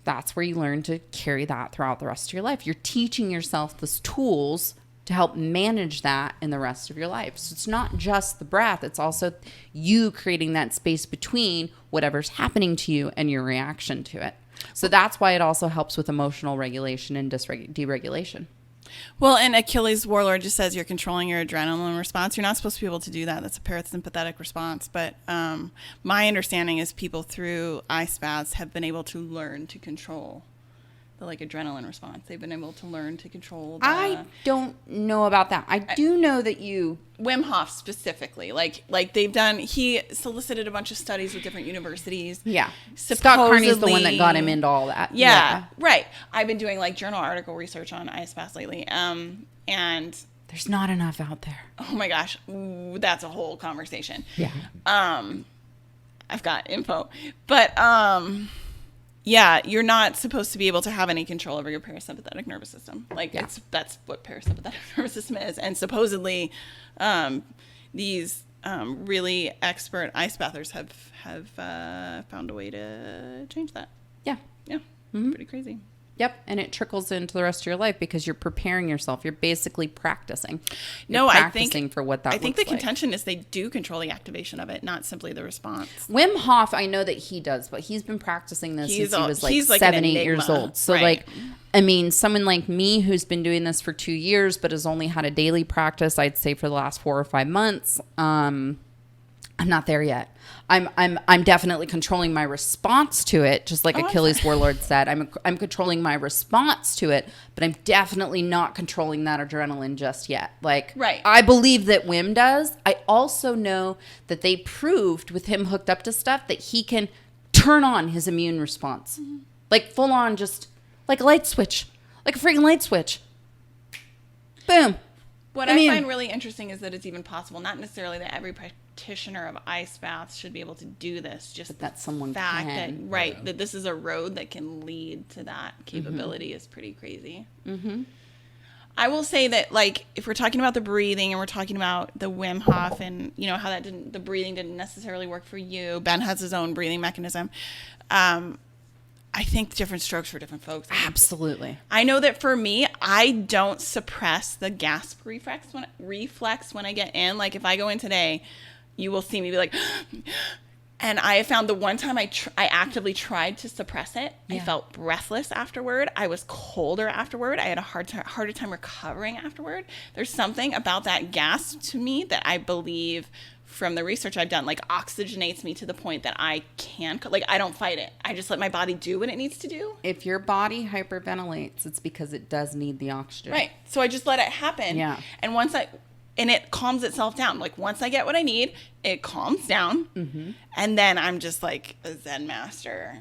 that's where you learn to carry that throughout the rest of your life. You're teaching yourself those tools to help manage that in the rest of your life. So it's not just the breath, it's also you creating that space between whatever's happening to you and your reaction to it. So that's why it also helps with emotional regulation and deregulation. Well, and Achilles Warlord just says you're controlling your adrenaline response. You're not supposed to be able to do that. That's a parasympathetic response. But my understanding is people through ice baths have been able to learn to control the adrenaline response. They've been able to learn to control the... I don't know about that. I do know that Wim Hof specifically, they've done, he solicited a bunch of studies with different universities. Yeah. Scott Carney's the one that got him into all that. Yeah. Right. I've been doing journal article research on ice baths lately. And there's not enough out there. Oh my gosh. Ooh, that's a whole conversation. Yeah. I've got info, but, yeah, you're not supposed to be able to have any control over your parasympathetic nervous system. That's what parasympathetic nervous system is. And supposedly, these really expert ice bathers have found a way to change that. Yeah. Yeah, pretty crazy. Yep, and it trickles into the rest of your life because you're preparing yourself. You're basically practicing. I think for what that I think the looks like. contention is they do control the activation of it, not simply the response. Wim Hof, I know that he does, but he's been practicing this since he was 7, 8 years old. So right. Someone like me who's been doing this for 2 years but has only had a daily practice, I'd say for the last 4 or 5 months, I'm not there yet. I'm definitely controlling my response to it, just like Achilles Warlord said. I'm controlling my response to it, but I'm definitely not controlling that adrenaline just yet. Like, right. I believe that Wim does. I also know that they proved with him hooked up to stuff that he can turn on his immune response. Mm-hmm. Like full on, just like a light switch, like a freaking light switch. Boom. What I find really interesting is that it's even possible, not necessarily that every practitioner of ice baths should be able to do this, just that someone fact can. that this is a road that can lead to that capability is pretty crazy. Mm-hmm. I will say that, like, if we're talking about the breathing and we're talking about the Wim Hof and, you know, how the breathing didn't necessarily work for you. Ben has his own breathing mechanism. I think different strokes for different folks. Absolutely. I know that for me, I don't suppress the gasp reflex when I get in. Like, if I go in today, you will see me be like, and I have found the one time I actively tried to suppress it, I felt breathless afterward. I was colder afterward. I had a harder time recovering afterward. There's something about that gasp to me that I believe from the research I've done, like, oxygenates me to the point that I can't, like, I don't fight it. I just let my body do what it needs to do. If your body hyperventilates, it's because it does need the oxygen. Right. So I just let it happen. Yeah. And it calms itself down. Like, once I get what I need, it calms down. Mm-hmm. And then I'm just like a Zen master.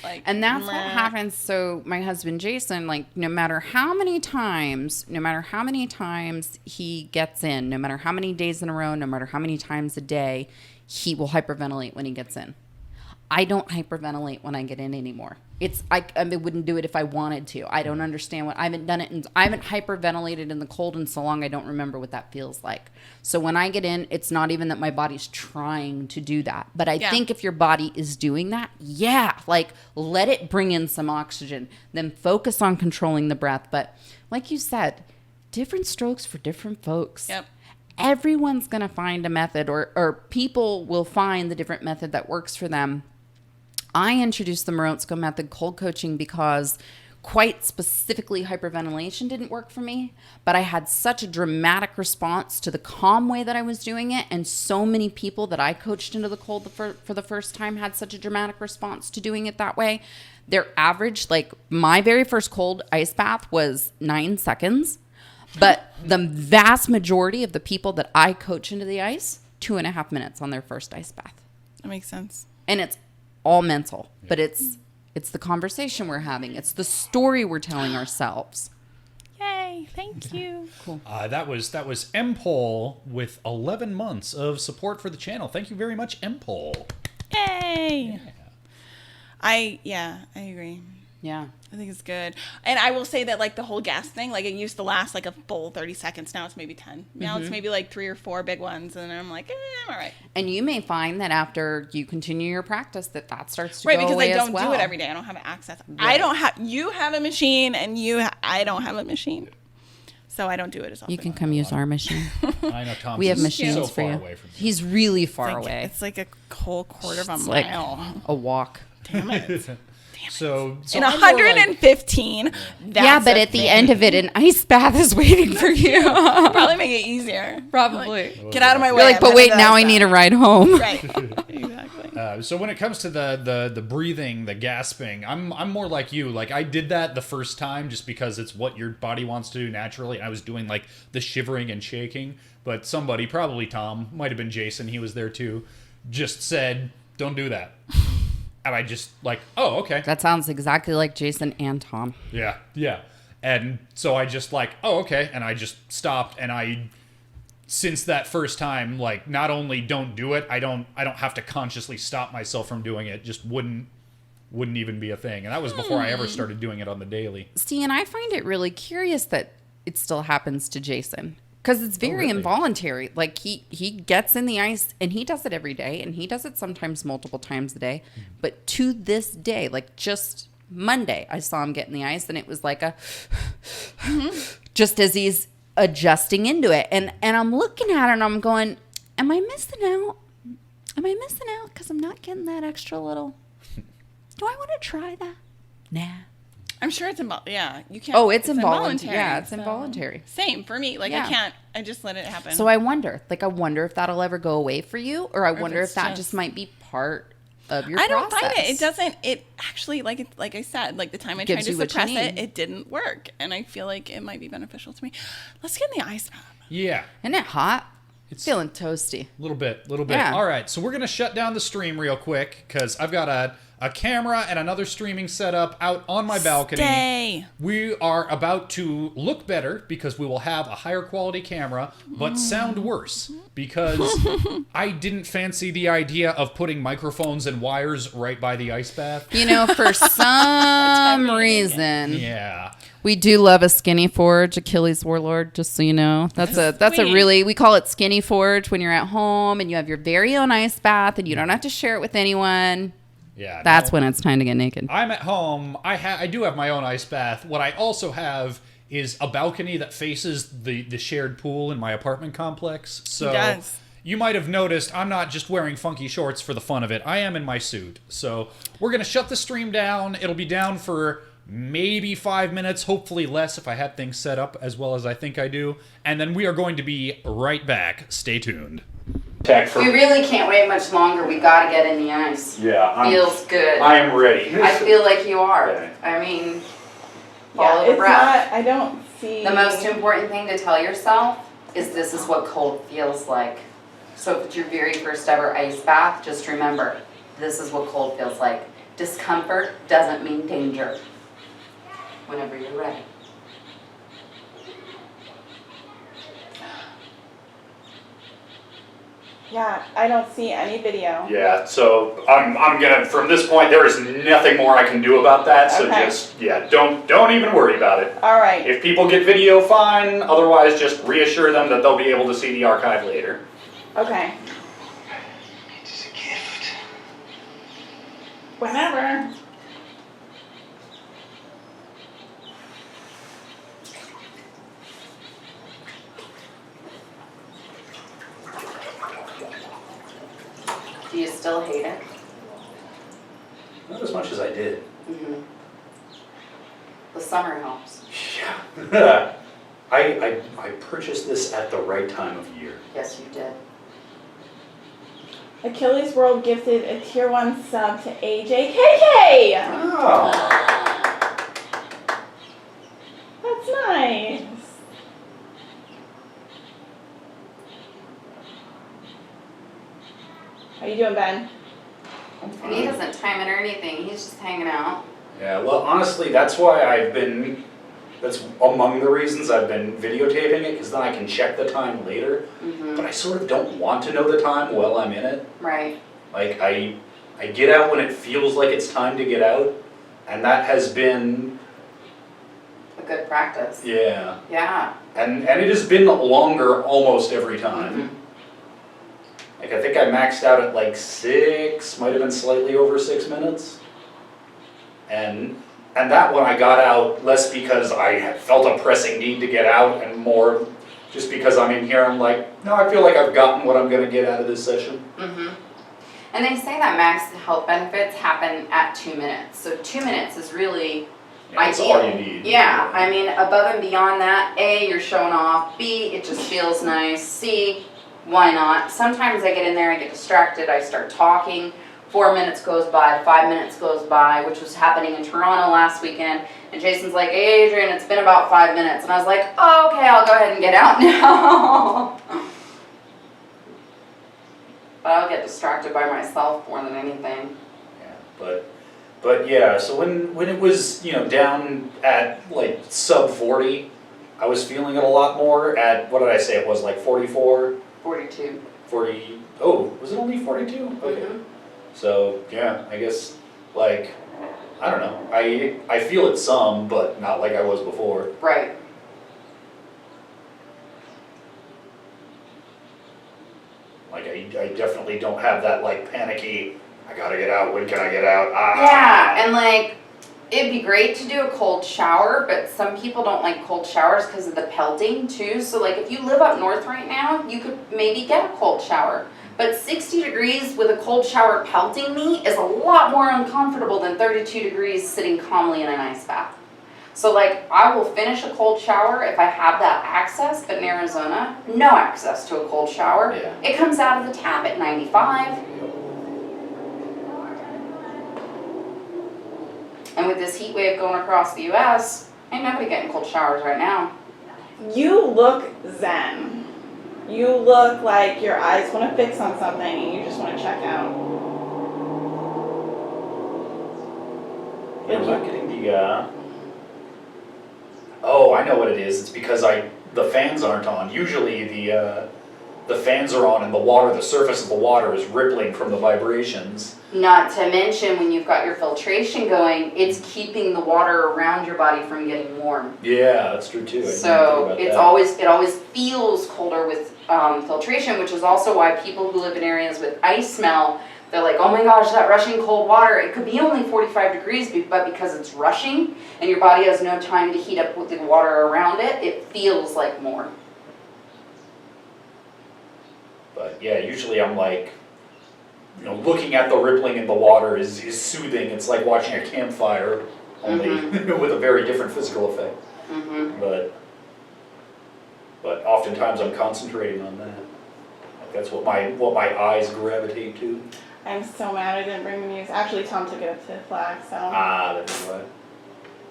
Like, and that's what happens. So my husband, Jason, like, no matter how many times he gets in, no matter how many days in a row, no matter how many times a day, he will hyperventilate when he gets in. I don't hyperventilate when I get in anymore. I wouldn't do it if I wanted to. I don't understand I haven't done it. I haven't hyperventilated in the cold in so long. I don't remember what that feels like. So when I get in, it's not even that my body's trying to do that. But I think if your body is doing that, like, let it bring in some oxygen. Then focus on controlling the breath. But like you said, different strokes for different folks. Yep. Everyone's going to find a method, or people will find the different method that works for them. I introduced the Morozko method cold coaching because quite specifically hyperventilation didn't work for me, but I had such a dramatic response to the calm way that I was doing it, and so many people that I coached into the cold for the first time had such a dramatic response to doing it that way. Their average, like, my very first cold ice bath was 9 seconds, but the vast majority of the people that I coach into the ice, 2.5 minutes on their first ice bath. That makes sense. And it's all mental, but it's the conversation we're having. It's the story we're telling ourselves. Yay! Thank you. Cool. That was M-Pole with 11 months of support for the channel. Thank you very much, M-Pole. Yay! Yeah. I agree. Yeah. I think it's good. And I will say that, like, the whole gas thing, like, it used to last like a full 30 seconds. Now it's maybe 10. Now it's maybe like 3 or 4 big ones. And I'm like, I'm all right. And you may find that after you continue your practice that starts to go away as well. Right, because I don't do it every day. I don't have access. Right. You have a machine and I don't have a machine. So I don't do it as often. You can come use our machine. I know Tom's we have machines so for far you. Away from you. He's really far away. It's like a whole quarter of a mile. Like a walk. Damn it. So in 115. But at the end of it, an ice bath is waiting for you. Probably make it easier. Probably. Like, get out of my way. You're like, but wait, now I need a ride home. Right. Exactly. So when it comes to the breathing, the gasping, I'm more like you. Like, I did that the first time just because it's what your body wants to do naturally. I was doing, like, the shivering and shaking. But somebody, probably Tom, might have been Jason, he was there too, just said, don't do that. And I just, like, oh, okay. That sounds exactly like Jason and Tom. Yeah. And so I just, like, oh, okay. And I just stopped. And since that first time, like, not only don't do it, I don't have to consciously stop myself from doing it. Just wouldn't even be a thing. And that was before I ever started doing it on the daily. See, and I find it really curious that it still happens to Jason. Because it's very involuntary. Like, he gets in the ice, and he does it every day, and he does it sometimes multiple times a day. But to this day, like, just Monday, I saw him get in the ice, and it was like just as he's adjusting into it. And I'm looking at it, and I'm going, am I missing out? Am I missing out because I'm not getting that extra little? Do I want to try that? Nah. I'm sure it's you can't. Oh, it's involuntary. Yeah, it's so- involuntary. Same for me. Like, Yeah. I can't. I just let it happen. So I wonder if that'll ever go away for you, or I wonder it's if that just- just might be part of your I don't process. find it. It doesn't. It actually, like I said, like the time I tried Gives to you what you suppress it, need. it didn't work, and I feel like it might be beneficial to me. Let's get in the ice bath. Yeah. Isn't it hot? It's Feeling toasty. a little bit. Yeah. All right, so we're going to shut down the stream real quick because I've got a camera and another streaming setup out on my balcony. Stay. We are about to look better because we will have a higher quality camera, but sound worse because I didn't fancy the idea of putting microphones and wires right by the ice bath. You know, for some reason, Yeah. we do love a skinny forge, Achilles Warlord, just so you know. That's a sweet. really, we call it skinny forge when you're at home and you have your very own ice bath and you don't have to share it with anyone. Yeah. That's no. when it's time to get naked. I'm at home. I do have my own ice bath. What I also have is a balcony that faces the shared pool in my apartment complex. So does. you might have noticed I'm not just wearing funky shorts for the fun of it. I am in my suit. So we're going to shut the stream down. It'll be down for maybe 5 minutes, hopefully less if I had things set up as well as I think I do. And then we are going to be right back. Stay tuned. We really can't wait much longer. We gotta get in the ice. Yeah. Feels good. I am ready. I feel like you are. Okay. I mean, follow the it's breath. not. I don't see. The most important thing to tell yourself is this is what cold feels like. So if it's your very first ever ice bath, just remember, this is what cold feels like. Discomfort doesn't mean danger. Whenever you're ready. Yeah, I don't see any video. Yeah, so I'm gonna, from this point, there is nothing more I can do about that, so Okay. just, yeah, don't even worry about it. All right. If people get video, fine, otherwise just reassure them that they'll be able to see the archive later. Okay. It's a gift. Whenever. Do you still hate it? Not as much as I did. Mm-hmm. The summer helps. Yeah. I purchased this at the right time of year. Yes, you did. Achilles World gifted a tier 1 sub to AJKK. Oh. That's nice. How you doing, Ben? And he doesn't time it or anything. He's just hanging out. Yeah, well, honestly, that's why that's among the reasons I've been videotaping it, because then I can check the time later. Mm-hmm. But I sort of don't want to know the time while I'm in it. Right. Like, I get out when it feels like it's time to get out, and that has been, A good practice. yeah. Yeah. And it has been longer almost every time. Mhm. Like, I think I maxed out at like 6, might have been slightly over 6 minutes. And that one I got out less because I had felt a pressing need to get out, and more just because I'm in here, I'm like, no, I feel like I've gotten what I'm gonna get out of this session. Mm-hmm. And they say that max health benefits happen at 2 minutes. So 2 minutes is really Yeah, that's ideal. all you need. Yeah, I mean, above and beyond that, A, you're showing off. B, it just feels nice. C, why not? Sometimes I get in there, I get distracted, I start talking. 4 minutes goes by, 5 minutes goes by, which was happening in Toronto last weekend. And Jason's like, hey, Adrienne, it's been about 5 minutes. And I was like, oh, okay, I'll go ahead and get out now. But I'll get distracted by myself more than anything. Yeah, but yeah, so when it was, down at like sub 40, I was feeling it a lot more. At, what did I say it was, like 44? 42. 40, oh, was it only 42? Okay. Mhm. So, yeah, I guess, like, I don't know. I feel it some, but not like I was before. Right. Like, I definitely don't have that, like, panicky, I gotta get out, when can I get out? Yeah, and like, it'd be great to do a cold shower, but some people don't like cold showers because of the pelting too. So like, if you live up north right now, you could maybe get a cold shower. But 60 degrees with a cold shower pelting me is a lot more uncomfortable than 32 degrees sitting calmly in an ice bath. So like I will finish a cold shower if I have that access, but in Arizona, no access to a cold shower. Yeah. It comes out of the tap at 95. And with this heat wave going across the US, ain't nobody getting cold showers right now. You look zen. You look like your eyes want to fix on something and you just want to check out. Yeah, I'm not getting the, oh, I know what it is. It's because the fans aren't on. Usually the fans are on and the surface of the water is rippling from the vibrations. Not to mention when you've got your filtration going, it's keeping the water around your body from getting warm. Yeah, that's true too. So it always feels colder with filtration, which is also why people who live in areas with ice smell, they're like, oh my gosh, that rushing cold water. It could be only 45 degrees, but because it's rushing and your body has no time to heat up with the water around it, it feels like more. But yeah, usually I'm like, looking at the rippling in the water is soothing. It's like watching a campfire, only with a very different physical effect. Mm-hmm. But oftentimes I'm concentrating on that. Like that's what my eyes gravitate to. I'm so mad I didn't bring the music. Actually, Tom took it up to the flag, so. That's why.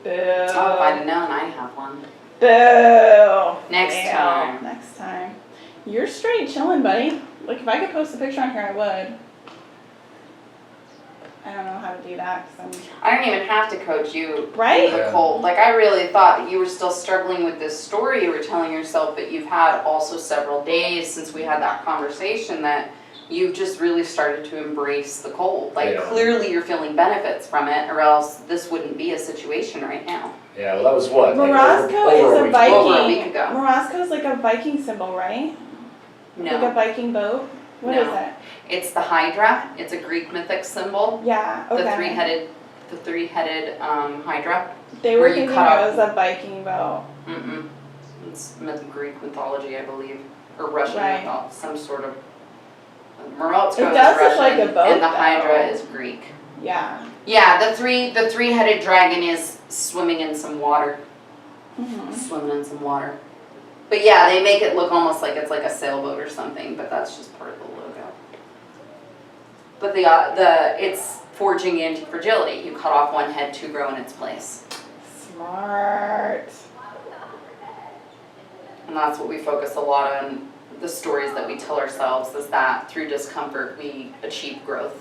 Boo. Oh, if I'd have known, I'd have one. Boo. Next time. Next time. You're straight chilling, buddy. Like, if I could post a picture on here, I would. I don't know how to do that, because I don't even have to coach you Right? with the cold. Like, I really thought that you were still struggling with this story you were telling yourself, but you've had also several days since we had that conversation that you've just really started to embrace the cold. Like, clearly you're feeling benefits from it, or else this wouldn't be a situation right now. Yeah, well, that was what? Morozko over is a Viking. Over a week ago. Morozko is like a Viking symbol, right? No. Like a Viking boat? What is it? It's the Hydra. It's a Greek mythic symbol. Yeah, okay. The three-headed Hydra. They were where you thinking it cut off- was a Viking boat. Mm-mm. It's Greek mythology, I believe, or Russian mythology, some sort of. Morozko is It does look Russian, like a boat, and the Hydra though. is Greek. Yeah. Yeah, the three-headed dragon is swimming in some water. Mm-hmm. Swimming in some water. But yeah, they make it look almost like it's like a sailboat or something, but that's just part of the logo. But it's forging anti-fragility. You cut off one head to grow in its place. Smart. And that's what we focus a lot on, the stories that we tell ourselves, is that through discomfort we achieve growth.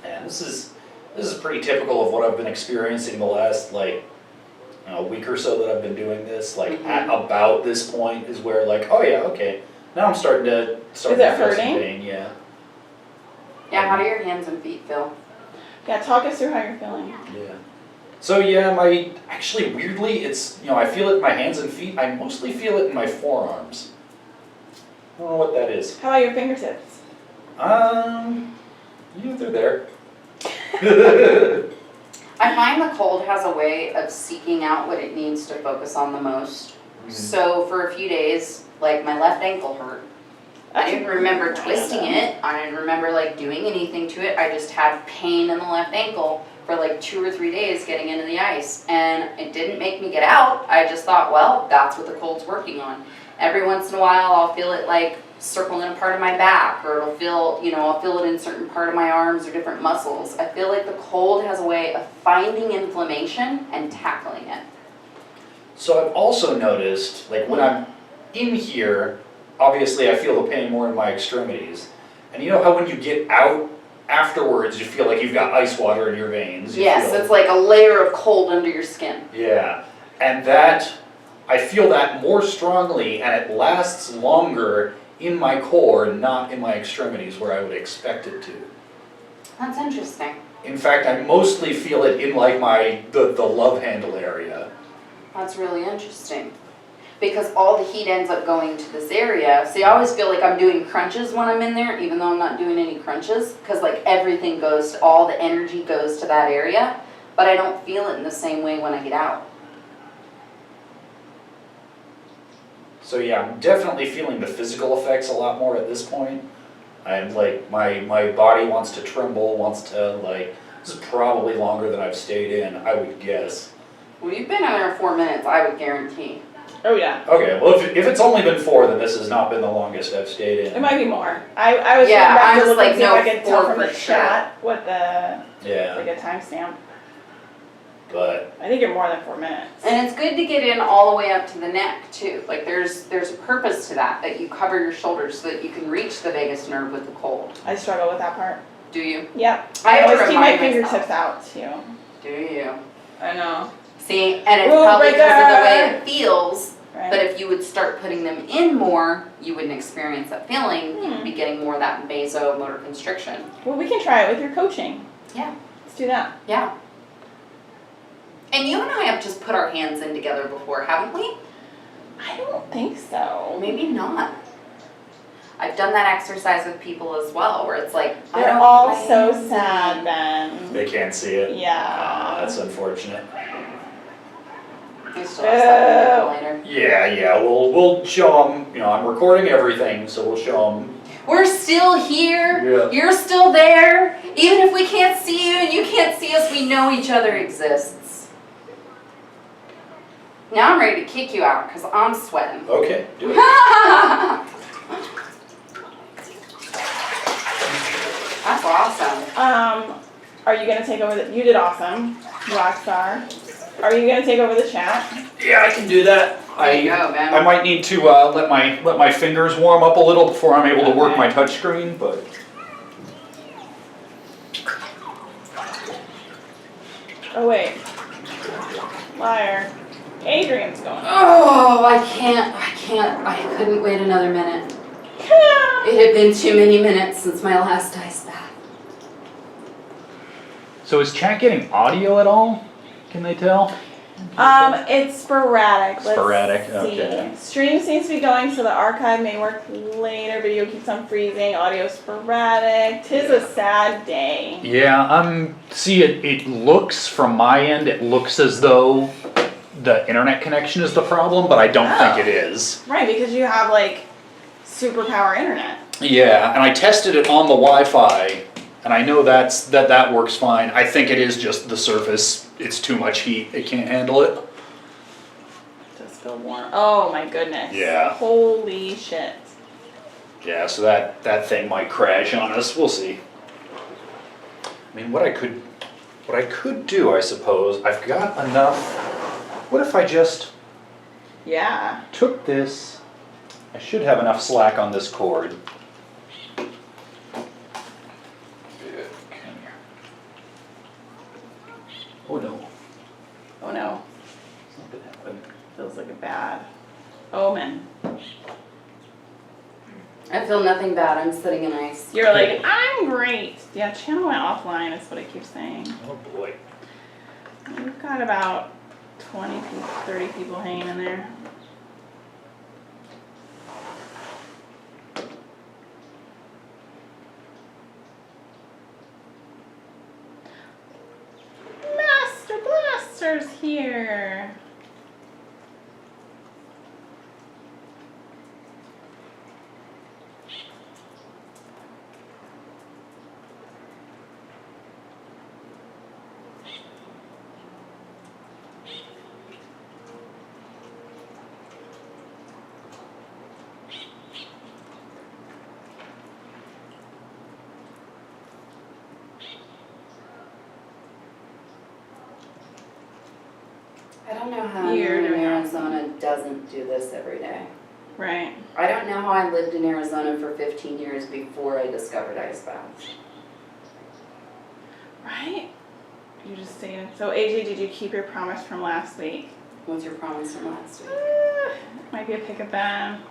And this is pretty typical of what I've been experiencing the last week or so that I've been doing this. Like at about this point is where like, oh yeah, okay, now I'm starting to Is feel it some hurting? pain. Yeah. Yeah, how do your hands and feet feel? Yeah, talk us through how you're feeling. Yeah. So yeah, actually weirdly, it's I feel it in my hands and feet. I mostly feel it in my forearms. I don't know what that is. How about your fingertips? They're there. I find the cold has a way of seeking out what it needs to focus on the most. So for a few days, like my left ankle hurt. I didn't remember twisting it. I didn't remember doing anything to it. I just had pain in the left ankle for 2 or 3 days getting into the ice. And it didn't make me get out. I just thought, well, that's what the cold's working on. Every once in a while I'll feel it circling a part of my back, or I'll feel it in certain part of my arms or different muscles. I feel like the cold has a way of finding inflammation and tackling it. So I've also noticed, when I'm in here, obviously I feel the pain more in my extremities. And you know how when you get out afterwards, you feel like you've got ice water in your veins? Yes, it's like a layer of cold under your skin. Yeah, and I feel that more strongly, and it lasts longer in my core, not in my extremities where I would expect it to. That's interesting. In fact, I mostly feel it in the love handle area. That's really interesting. Because all the heat ends up going to this area. See, I always feel like I'm doing crunches when I'm in there, even though I'm not doing any crunches, because everything all the energy goes to that area, but I don't feel it in the same way when I get out. So yeah, I'm definitely feeling the physical effects a lot more at this point. I'm my body wants to tremble, this is probably longer than I've stayed in, I would guess. Well, you've been in there 4 minutes, I would guarantee. Oh yeah. Okay, well, if it's only been 4, then this has not been the longest I've stayed in. It might be more. I was Yeah, back I to was look like, and see if no, I could tell 4 from the for sure. chat what the Yeah, like a timestamp. but I think you're more than 4 minutes. And it's good to get in all the way up to the neck too. Like there's a purpose to that you cover your shoulders so that you can reach the vagus nerve with the cold. I struggle with that part. Do you? Yep. I have to always keep my remind fingertips myself. out too. Do you? I know. See, and it's Rule probably because of the way breaker. it feels. Right. But if you would start putting them in more, you wouldn't experience that feeling. You would be getting more of that vasomotor constriction. Well, we can try it with your coaching. Yeah. Let's do that. Yeah. And you and I have just put our hands in together before, haven't we? I don't think so. Maybe not. I've done that exercise with people as well, where it's like, I They're don't all put my so hands in. sad, Ben. they can't see it. Yeah. That's unfortunate. We still have stuff later. Yeah, we'll show them, I'm recording everything, so we'll show them. We're still here. Yeah. You're still there. Even if we can't see you and you can't see us, we know each other exists. Now I'm ready to kick you out because I'm sweating. Okay, do it. That's awesome. Are you gonna take over the? You did awesome, Rockstar. Are you gonna take over the chat? Yeah, I can do that. There you go, man. I might need to let my fingers warm up a little before I'm able to work my touch screen, but Oh wait, liar. Adrian's going. Oh, I couldn't wait another minute. It had been too many minutes since my last ice bath. So is chat getting audio at all? Can they tell? It's sporadic. Let's Sporadic, see. okay. Stream seems to be going, so the archive may work later. Video keeps on freezing. Audio sporadic. 'Tis a sad day. Yeah, see it looks from my end, it looks as though the internet connection is the problem, but I don't think it is. Right, because you have like superpower internet. Yeah, and I tested it on the Wi-Fi, and I know that works fine. I think it is just the surface. It's too much heat. It can't handle it. Just feel warm. Oh my goodness. Yeah. Holy shit. Yeah, so that thing might crash on us. We'll see. I mean, what I could do, I suppose, I've got enough. What if I just Yeah. took this? I should have enough slack on this cord. Oh no. Oh no. Something happened. Feels like a bad omen. I feel nothing bad. I'm sitting in ice. You're like, I'm great. Yeah, channel went offline is what I keep saying. Oh boy. We've got about 20 people, 30 people hanging in there. Master Blaster's here. I don't know how You're anyone in doing Arizona doesn't do this every day. Right. I don't know how I lived in Arizona for 15 years before I discovered ice baths. Right? You're just saying. So, AJ, did you keep your promise from last week? What's your promise from last week? Might be a pick up ban.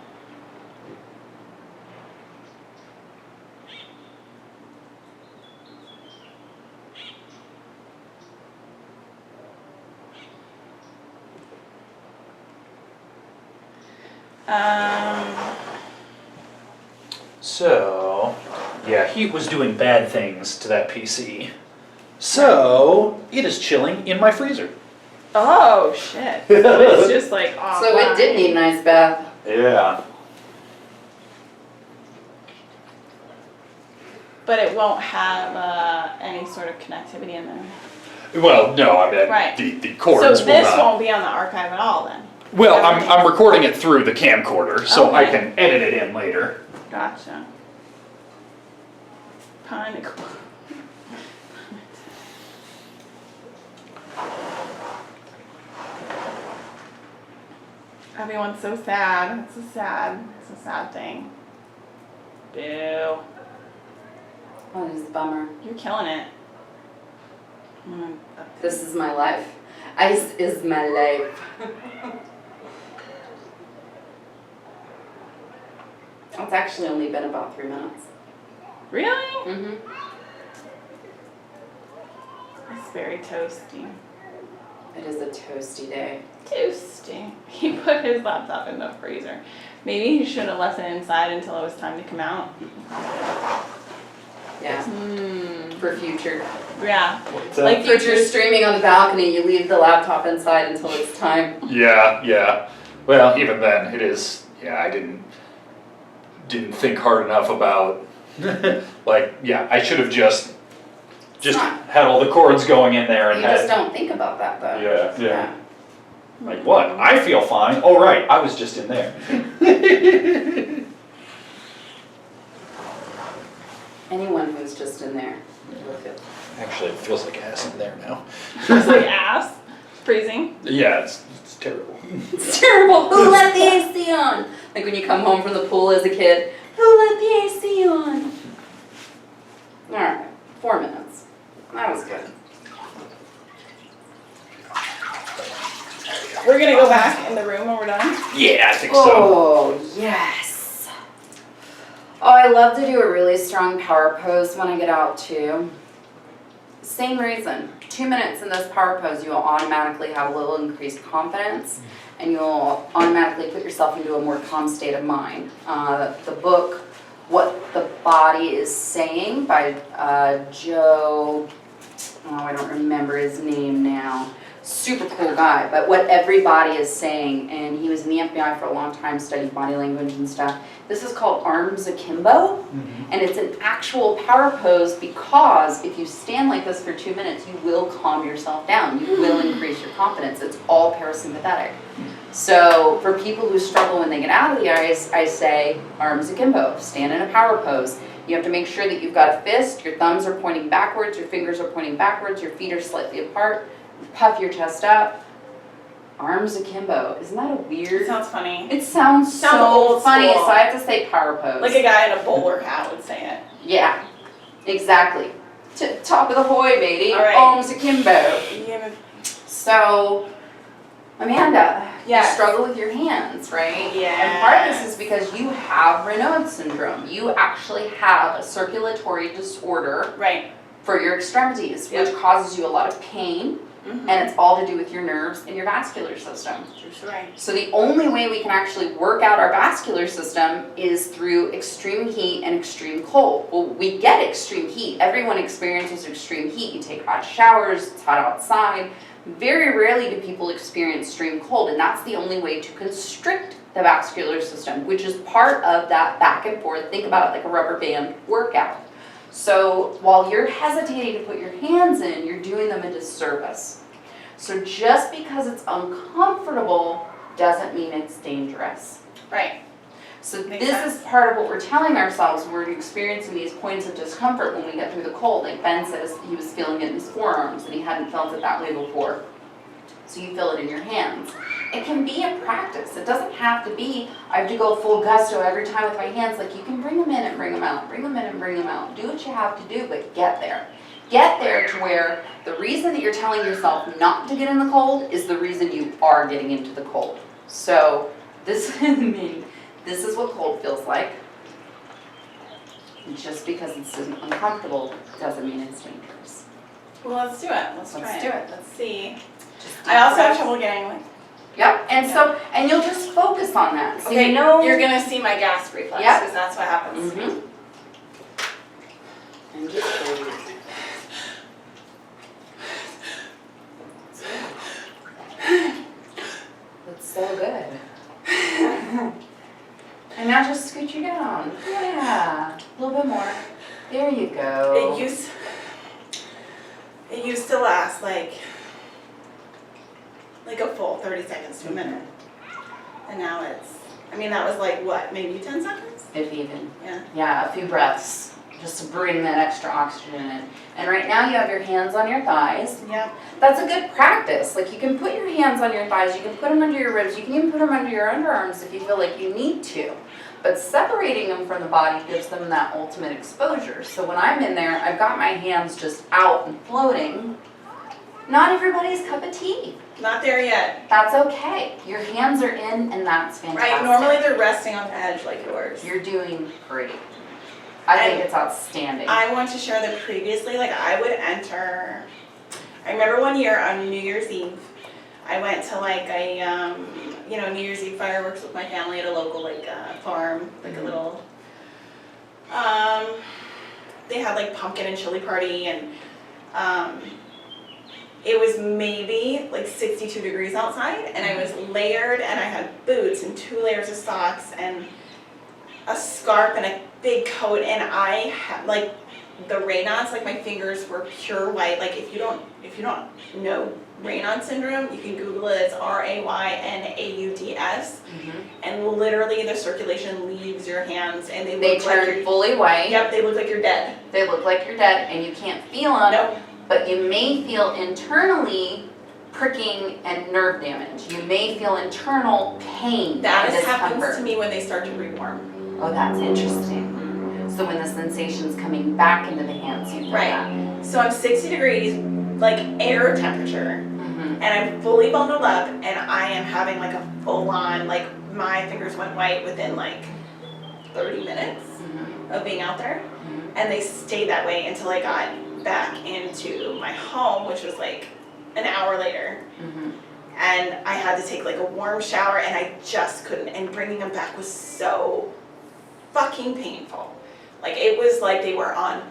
So, yeah, heat was doing bad things to that PC. So, it is chilling in my freezer. Oh shit! So it's just like offline. So it did need an ice bath. Yeah. But it won't have any sort of connectivity in there. Well, no, I mean, Right. the cords So will this not. won't be on the archive at all then? Well, Everything. I'm recording it through the camcorder, so I Okay. can edit it in later. Gotcha. Pine. Everyone's so sad. It's a sad thing. Boo. Oh, this is a bummer. You're killing it. This is my life. Ice is my life. It's actually only been about 3 minutes. Really? Mm-hmm. It's very toasty. It is a toasty day. Toasty. He put his laptop in the freezer. Maybe he should have left it inside until it was time to come out. Yeah. For future. Yeah. What's that? Like Future streaming on the balcony, you leave the laptop inside until it's time. Yeah. Well, even then, it is. Yeah, I didn't think hard enough about. Like, yeah, I should have just not- had all the cords going in there and You had. just don't think about that though. Yeah. Like what? I feel fine. Oh right, I was just in there. Anyone who's just in there will feel. Actually, it feels like ass in there now. It's like ass. Freezing. Yeah, it's terrible. It's terrible. Who let the AC on? Like when you come home from the pool as a kid, who let the AC on? Alright, 4 minutes. That was good. We're gonna go back in the room when we're done. Yeah, I think so. Oh, yes. Oh, I love to do a really strong power pose when I get out too. Same reason. 2 minutes in this power pose, you will automatically have a little increased confidence and you'll automatically put yourself into a more calm state of mind. The book, What the Body is Saying by Joe, I don't remember his name now. Super cool guy, but What Every Body is Saying, and he was in the FBI for a long time, studied body language and stuff. This is called Arms Akimbo, and it's an actual power pose because if you stand like this for 2 minutes, you will calm yourself down. You will increase your confidence. It's all parasympathetic. So for people who struggle when they get out of the ice, I say Arms Akimbo, stand in a power pose. You have to make sure that you've got a fist, your thumbs are pointing backwards, your fingers are pointing backwards, your feet are slightly apart. Puff your chest up. Arms akimbo. Isn't that a weird? It sounds funny. It sounds so old funny, school. so I have to say power pose. Like a guy in a bowler hat would say it. Yeah, exactly. Top of the hoy, matey. All right. Arms akimbo. Yeah. So, Amanda, Yes. you struggle with your hands, right? Yes. And part of this is because you have Raynaud's syndrome. You actually have a circulatory disorder Right. for your extremities, Yep. which causes you a lot of pain. Mm-hmm. And it's all to do with your nerves and your vascular system. Right. So the only way we can actually work out our vascular system is through extreme heat and extreme cold. Well, we get extreme heat. Everyone experiences extreme heat. You take hot showers, it's hot outside. Very rarely do people experience extreme cold, and that's the only way to constrict the vascular system, which is part of that back and forth. Think about it like a rubber band workout. So while you're hesitating to put your hands in, you're doing them a disservice. So just because it's uncomfortable doesn't mean it's dangerous. Right. So Makes this sense. is part of what we're telling ourselves when we're experiencing these points of discomfort when we get through the cold. Like Ben says he was feeling it in his forearms and he hadn't felt it that way before. So you feel it in your hands. It can be a practice. It doesn't have to be, I have to go full gusto every time with my hands. Like you can bring them in and bring them out, bring them in and bring them out. Do what you have to do, but get there. Get there to where the reason that you're telling yourself not to get in the cold is the reason you are getting into the cold. So this is what cold feels like. And just because it's uncomfortable doesn't mean it's dangerous. Well, let's do it. Let's try Let's do it. Let's see. Just I also have breaths. trouble getting like. Yep, and so, and you'll just focus on that. So Okay, you know. you're gonna see my gasp reflex Yep. because that's what happens. Mm-hmm. And just breathe. That's so good. And now just scoot you down. Yeah, a little bit more. There you go. it used to last like a full 30 seconds to a minute. And now it's, I mean, that was like what, maybe 10 seconds? If even. Yeah. Yeah, a few breaths just to bring that extra oxygen in. And right now you have your hands on your thighs. Yep. That's a good practice. Like you can put your hands on your thighs, you can put them under your ribs, you can even put them under your underarms if you feel like you need to. But separating them from the body gives them that ultimate exposure. So when I'm in there, I've got my hands just out and floating. Not everybody's cup of tea. Not there yet. That's okay. Your hands are in and that's fantastic. Right, normally they're resting on the edge like yours. You're doing great. I think it's outstanding. I want to share that previously, like I would enter, I remember one year on New Year's Eve, I went to like a, New Year's Eve fireworks with my family at a local like farm, like a little, they had like pumpkin and chili party and it was maybe like 62 degrees outside and I was layered and I had boots and 2 layers of socks and a scarf and a big coat and I had like the Raynaud's, like my fingers were pure white. Like if you don't know Raynaud syndrome, you can Google it. It's Raynauds, and literally the circulation leaves your hands and they turn like fully white. Yep, they look like you're dead. They look like you're dead, and you can't feel them. Nope. But you may feel internally pricking and nerve damage. You may feel internal pain. That and happens discomfort. to me when they start to rewarm. Oh, that's interesting. So when the sensation's coming back into the hands, you feel that. So I'm 60 degrees, like air temperature, and I'm fully bundled up, and I am having like a full-on, like my fingers went white within like 30 minutes of being out there, and they stayed that way until I got back into my home, which was like an hour later. And I had to take like a warm shower, and I just couldn't, and bringing them back was so fucking painful. Like it was like they were on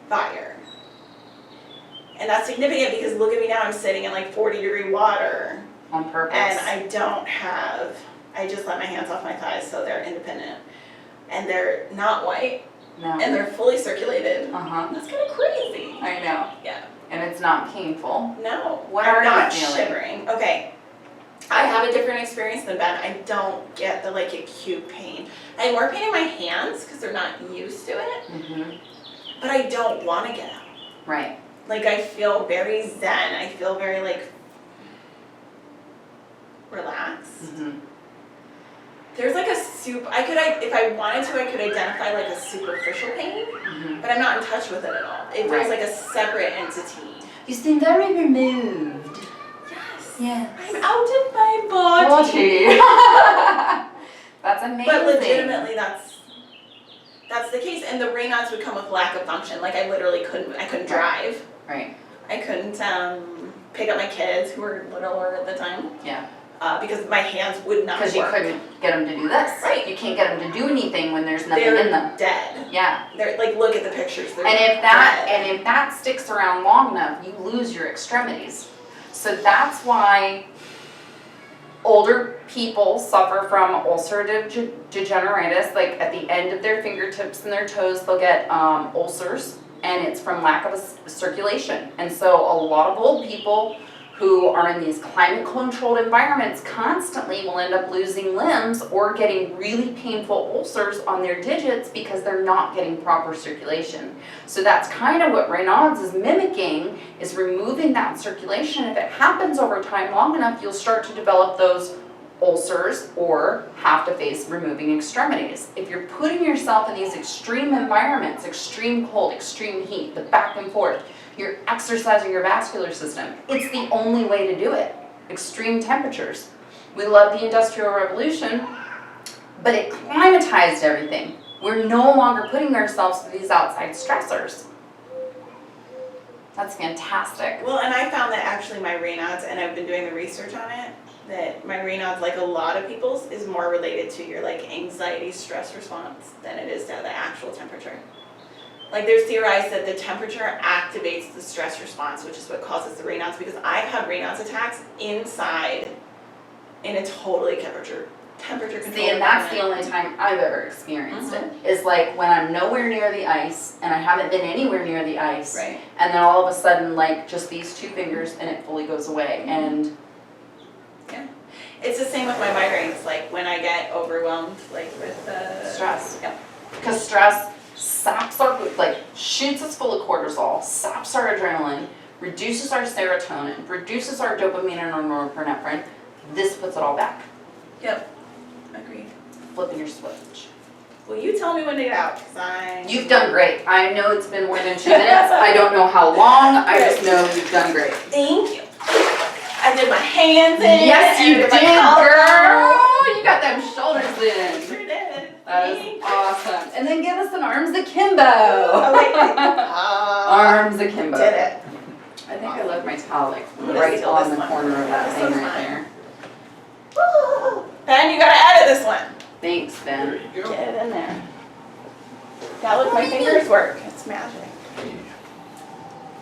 fire. And that's significant because look at me now, I'm sitting in like 40-degree water. On purpose. And I just let my hands off my thighs so they're independent. And they're not white. No. And they're fully circulated. That's kind of crazy. I know. Yeah. And it's not painful. No. What I'm are not you feeling? shivering. Okay. I have a different experience than Ben. I don't get the like acute pain. I have more pain in my hands because they're not used to it. But I don't want to get out. Right. Like I feel very zen. I feel very like relaxed. There's like a if I wanted to, I could identify like a superficial pain, but I'm not in touch with it at all. It feels like a separate entity. You seem very removed. Yes. Yeah. I'm out of my body. That's amazing. But legitimately, that's the case. And the Raynaud's would come with lack of function. Like I literally couldn't drive. Right. I couldn't pick up my kids who were littler at the time. Yeah. Because my hands would not work. Because you couldn't get them to do this. Right. You can't get them to do anything when there's nothing They're in them. dead. Yeah. They're like, look at the pictures. They're And dead. if that sticks around long enough, you lose your extremities. So that's why older people suffer from ulcerative degenerative. Like at the end of their fingertips and their toes, they'll get ulcers, and it's from lack of circulation. And so a lot of old people who are in these climate-controlled environments constantly will end up losing limbs or getting really painful ulcers on their digits because they're not getting proper circulation. So that's kind of what Raynaud's is mimicking, is removing that circulation. If it happens over time long enough, you'll start to develop those ulcers or have to face removing extremities. If you're putting yourself in these extreme environments, extreme cold, extreme heat, the back and forth, you're exercising your vascular system. It's the only way to do it. Extreme temperatures. We love the Industrial Revolution, but it climatized everything. We're no longer putting ourselves through these outside stressors. That's fantastic. Well, and I found that actually my Raynaud's, and I've been doing the research on it, that my Raynaud's, like a lot of people's, is more related to your like anxiety stress response than it is to the actual temperature. Like there's theorized that the temperature activates the stress response, which is what causes the Raynaud's, because I've had Raynaud's attacks inside in a totally temperature control. See, and that's the only time I've ever experienced it. Is like when I'm nowhere near the ice and I haven't been anywhere near the ice. Right. And then all of a sudden, like just these 2 fingers and it fully goes away. And Yeah. It's the same with my migraines, like when I get overwhelmed, like with stress. Yep. Because stress saps our, like shoots us full of cortisol, saps our adrenaline, reduces our serotonin, reduces our dopamine and our norepinephrine. This puts it all back. Yep. Agreed. Flipping your switch. Well, you tell me when to get out, because You've done great. I know it's been more than 2 minutes. I don't know how long. I just know you've done great. Thank you. I did my hands in. Yes, you and did, my girl. You got them shoulders in. Sure did. That is Thanks. awesome. And then give us an arms akimbo. Oh, wait. Arms akimbo. Did it. I think I left my towel like gonna right steal on this the one. corner of that This thing one's right mine. there. Woo. Ben, you gotta edit this one. Thanks, Ben. There you go. Get it in there. Yeah, look, my fingers work. It's magic.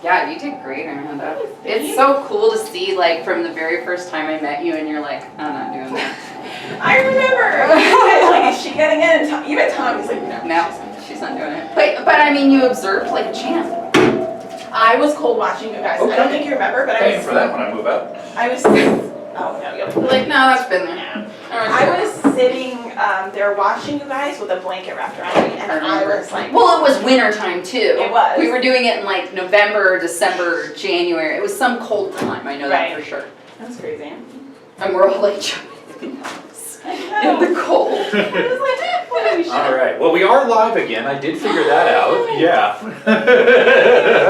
Yeah, you did great, Amanda. It's so cool to see, like, from the very first time I met you, and you're like, I'm not doing that. I remember. You guys like, is she getting in? And even Tommy's like, no. No, she's not doing it. But I mean, you observed like a champ. I was cold watching you guys. I don't think you remember, but I Paying was. for that when I move out. I was. Oh no, you'll. Like, no, that's been there. I was sitting there watching you guys with a blanket wrapped around me, and I was like, Well, it was winter time too. It was. We were doing it in like November, December, January. It was some cold time. I know that Right. for sure. that's crazy. And we're all like jumping in the house in the cold. I was like, what are we All right. Well, we are live again. I did figure that out. Yeah.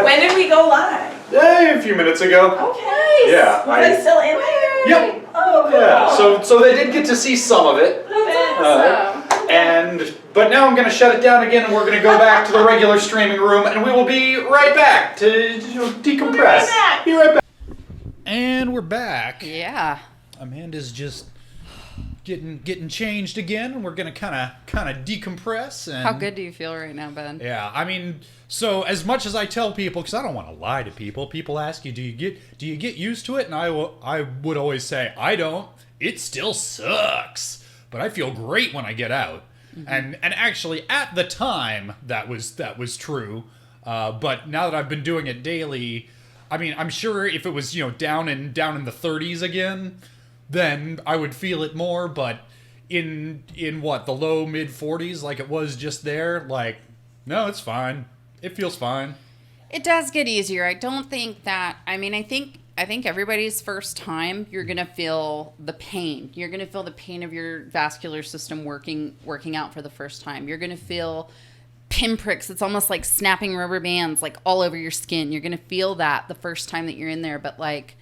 When did we go live? Hey, a few minutes ago. Okay. Yeah, Was I still in there? Yep. Oh, cool. Yeah. So they did get to see some of it. But now I'm going to shut it down again, and we're going to go back to the regular streaming room, and we will be right back to decompress. back. Be right back. And we're back. Yeah. Amanda's just getting changed again, and we're gonna kind of decompress. And How good do you feel right now, Ben? Yeah, I mean, so as much as I tell people, because I don't want to lie to people, people ask you, do you get used to it? And I would always say, I don't. It still sucks, but I feel great when I get out. Mm-hmm. And actually, at the time, that was true. But now that I've been doing it daily, I mean, I'm sure if it was down in the 30s again, then I would feel it more. But in what, the low mid 40s, like it was just there, like, no, it's fine. It feels fine. It does get easier. I don't think that. I mean, I think everybody's first time, you're gonna feel the pain. You're gonna feel the pain of your vascular system working out for the first time. You're gonna feel pinpricks. It's almost like snapping rubber bands, like all over your skin. You're gonna feel that the first time that you're in there. But like,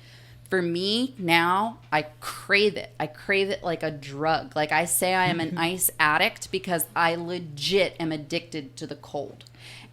for me now, I crave it. I crave it like a drug. Like I say, I am an ice addict because I legit am addicted to the cold.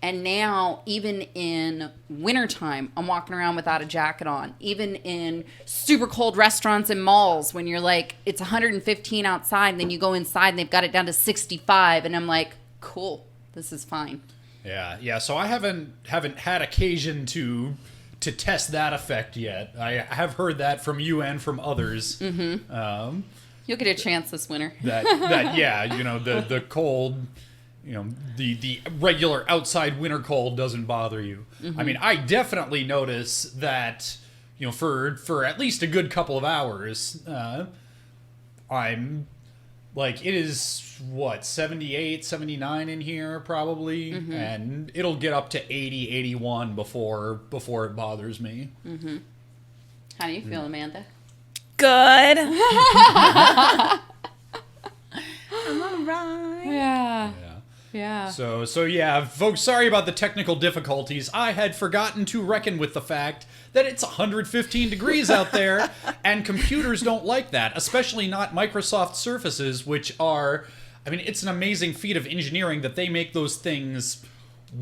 And now, even in wintertime, I'm walking around without a jacket on. Even in super cold restaurants and malls, when you're like, it's 115 outside, and then you go inside and they've got it down to 65, and I'm like, cool, this is fine. Yeah. So I haven't had occasion to test that effect yet. I have heard that from you and from others. Mm-hmm. You'll get a chance this winter. That yeah, the cold. The regular outside winter cold doesn't bother you. Mm-hmm. I mean, I definitely notice that, for at least a good couple of hours, I'm like, it is what, 78, 79 in here probably, mm-hmm. and it'll get up to 80, 81 before it bothers me. Mm-hmm. How do you feel, Amanda? Good. I'm all right. Yeah. Yeah. So yeah, folks, sorry about the technical difficulties. I had forgotten to reckon with the fact that it's 115 degrees out there, and computers don't like that, especially not Microsoft Surfaces, which are, I mean, it's an amazing feat of engineering that they make those things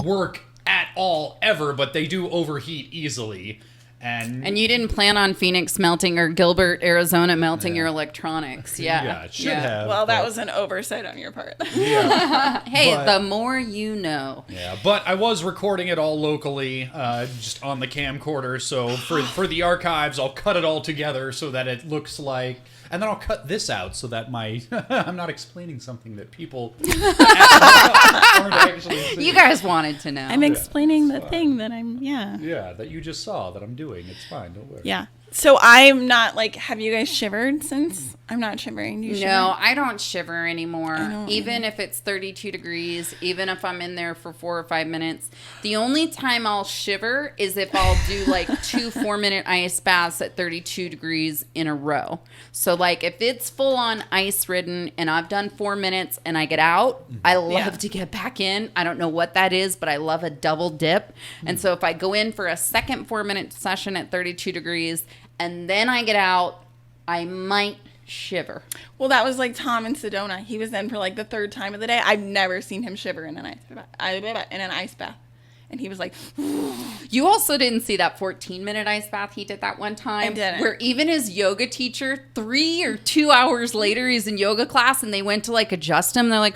work at all ever, but they do overheat easily. And you didn't plan on Phoenix melting or Gilbert, Arizona melting your electronics. Yeah. Yeah, it should have. Well, that was an oversight on your part. Hey, But- the more you know. Yeah, but I was recording it all locally, just on the camcorder. So for the archives, I'll cut it all together so that it looks like, and then I'll cut this out so that I'm not explaining something that people aren't actually seeing. You guys wanted to know. I'm explaining the thing that Yeah, that you just saw that I'm doing. It's fine. Don't worry. Yeah. So I'm not like, have you guys shivered since? I'm not shivering. Do you shiver? No, I don't shiver anymore. don't Even if it's 32 degrees, even if I'm in there for 4 or 5 minutes. The only time I'll shiver is if I'll do like 2 4-minute ice baths at 32 degrees in a row. So like if it's full on ice ridden and I've done 4 minutes and I get out, I love to get back in. I don't know what that is, but I love a double dip. And so if I go in for a second 4-minute session at 32 degrees and then I get out, I might shiver. Well, that was like Tom in Sedona. He was in for like the 3rd time of the day. I've never seen him shiver in an ice bath. And he was like, You also didn't see that 14-minute ice bath he did that one time? I didn't. Where even his yoga teacher, 3 or 2 hours later, he's in yoga class and they went to like adjust him. They're like,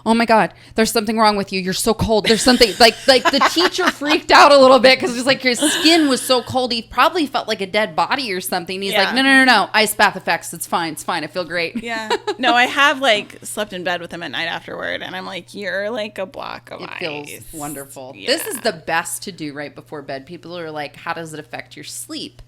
oh my God, there's something wrong with you. You're so cold. There's something like the teacher freaked out a little bit because it was like his skin was so cold. He probably felt like a dead body or something. He's like, no. Ice bath effects. It's fine. I feel great. yeah. No, I have like slept in bed with him at night afterward. And I'm like, you're like a block of ice. It feels wonderful. Yeah. This is the best to do right before bed. People are like, how does it affect your sleep?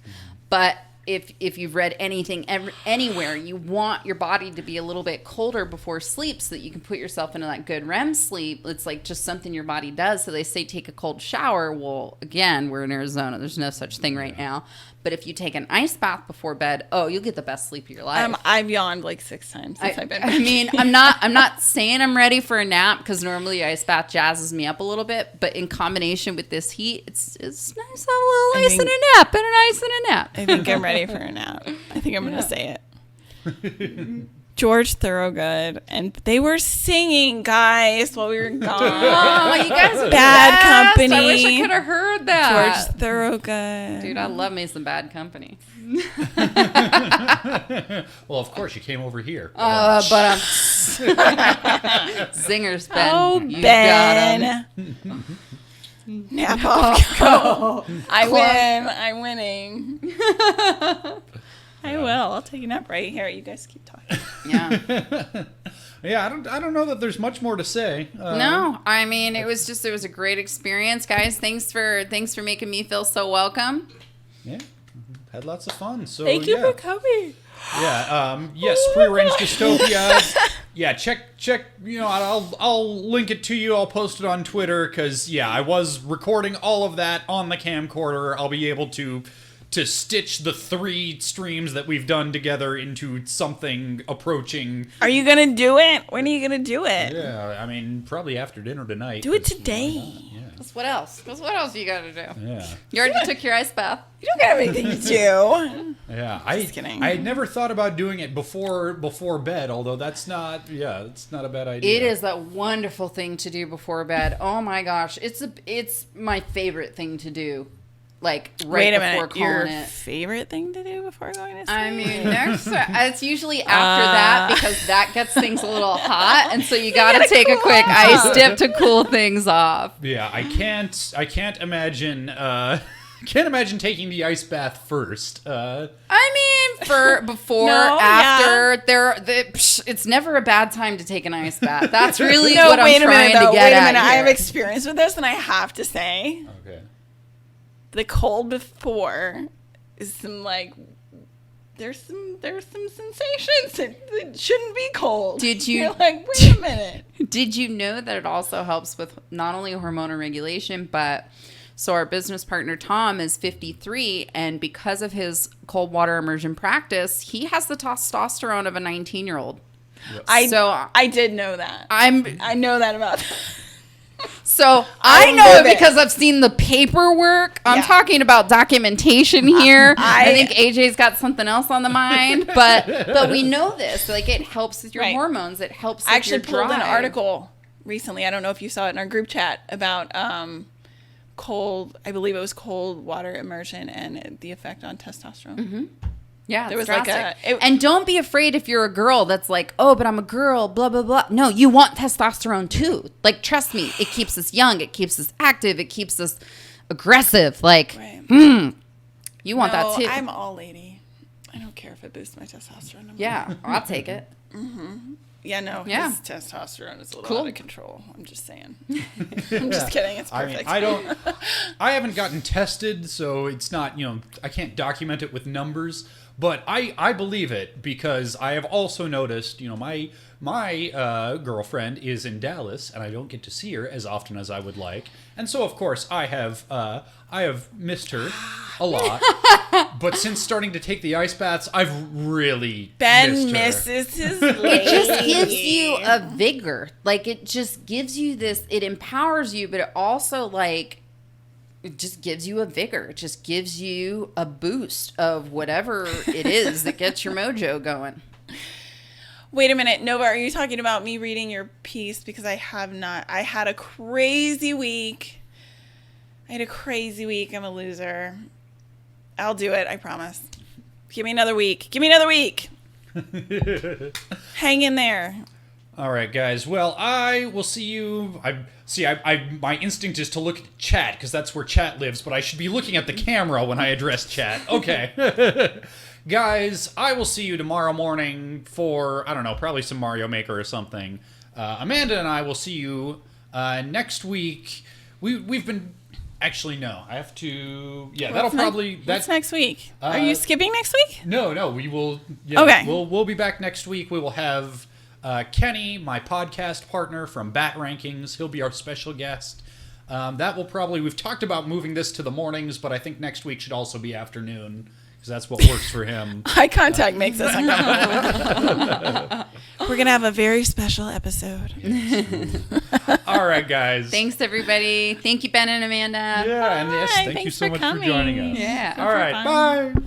But if you've read anything anywhere, you want your body to be a little bit colder before sleep so that you can put yourself into that good REM sleep. It's like just something your body does. So they say take a cold shower. Well, again, we're in Arizona. There's no such thing right now. But if you take an ice bath before bed, you'll get the best sleep of your life. I've yawned like 6 times since I've been I mean, I'm not saying I'm ready for a nap because normally ice bath jazzes me up a little bit, but in combination with this heat, it's nice to have a little ice and a nap and an ice and a nap. I think I'm ready for a nap. I think I'm going to say it. George Thorogood, and they were singing, guys, while we were gone. Oh, you guys are Bad the best. Company. I wish I could have heard that. George Thorogood. Dude, I love me some Bad Company. Well, of course, you came over here. But I'm Zingers, Ben. Oh, You Ben. got 'em. Nap off. Go. I win. I'm winning. I will. I'll take a nap right here. You guys keep talking. Yeah. Yeah, I don't know that there's much more to say. No, I mean it was a great experience, guys. Thanks for making me feel so welcome. Yeah, had lots of fun. So Thank you for coming. Yeah. Yes. Prearranged dystopia. Yeah. Check. You know, I'll link it to you. I'll post it on Twitter because I was recording all of that on the camcorder. I'll be able to stitch the 3 streams that we've done together into something approaching. Are you going to do it? When are you going to do it? Yeah. I mean, probably after dinner tonight. Do it today. Because what else? What else you got to do? Yeah. You already took your ice bath. You don't got anything to do. Yeah, Just kidding. I had never thought about doing it before bed, although that's not a bad idea. It is a wonderful thing to do before bed. Oh my gosh, it's my favorite thing to do. Like right Wait a before minute, calling your it. favorite thing to do before going to sleep? I mean, it's usually after that because that gets things a little hot, and so you got to take a quick ice dip to cool things off. Yeah, I can't imagine. Can't imagine taking the ice bath first. I mean, for before, No, after, it's never a bad time to take an ice bath. That's really what I'm trying to get Wait a at minute. I have here. experience with this, and I have to say, Okay. the cold before is some like there's some sensations that shouldn't be cold. Did you- You're like, wait a minute. Did you know that it also helps with not only hormonal regulation, but so our business partner Tom is 53, and because of his cold water immersion practice, he has the testosterone of a 19-year-old. I did know that. I know that about So I I know live it it. because I've seen the paperwork. I'm Yeah. talking about documentation here. I I- think AJ's got something else on the mind, but we know this. Like it helps with your Right. hormones. It helps. I with actually your pulled an drive. article recently. I don't know if you saw it in our group chat about I believe it was cold water immersion and the effect on testosterone. Mm-hmm. Yeah, There it's was drastic. And don't be afraid if you're a girl that's like, oh, but I'm a girl, blah, blah, blah. No, you want testosterone too. Like, trust me, it keeps us young. It keeps us active. It keeps us aggressive. Like, you want that too. I'm all lady. I don't care if it boosts my testosterone. Yeah, I'll take it. Yeah, no. Yeah. His testosterone is a little Cool. out of control. I'm just saying. I'm just kidding. It's I mean, perfect. I haven't gotten tested, so it's not, I can't document it with numbers, but I believe it because I have also noticed, my girlfriend is in Dallas and I don't get to see her as often as I would like. And so, of course, I have missed her a lot. But since starting to take the ice baths, I've really Ben missed her. misses his lady. It just gives you a vigor. Like, it just gives you this, it empowers you, but it also, like, it just gives you a vigor. It just gives you a boost of whatever it is that gets your mojo going. Wait a minute, Nova, are you talking about me reading your piece? Because I have not. I had a crazy week. I'm a loser. I'll do it, I promise. Give me another week. Hang in there. All right, guys. Well, I will see you. My instinct is to look at chat because that's where chat lives, but I should be looking at the camera when I address chat. Okay. Guys, I will see you tomorrow morning for, I don't know, probably some Mario Maker or something. Amanda and I will see you next week. We've been... Actually, no. I have to... Yeah, What's next week? Are you skipping next week? No. We will... Yeah, okay. We'll be back next week. We will have Kenny, my podcast partner from Bat Rankings. He'll be our special guest. That will probably... We've talked about moving this to the mornings, but I think next week should also be afternoon. Because that's what works for him. Eye contact makes us uncomfortable. We're going to have a very special episode. All right, guys. Thanks, everybody. Thank you, Ben and Amanda. Yeah, and yes, thank you so much for joining us. Yeah. All right, bye.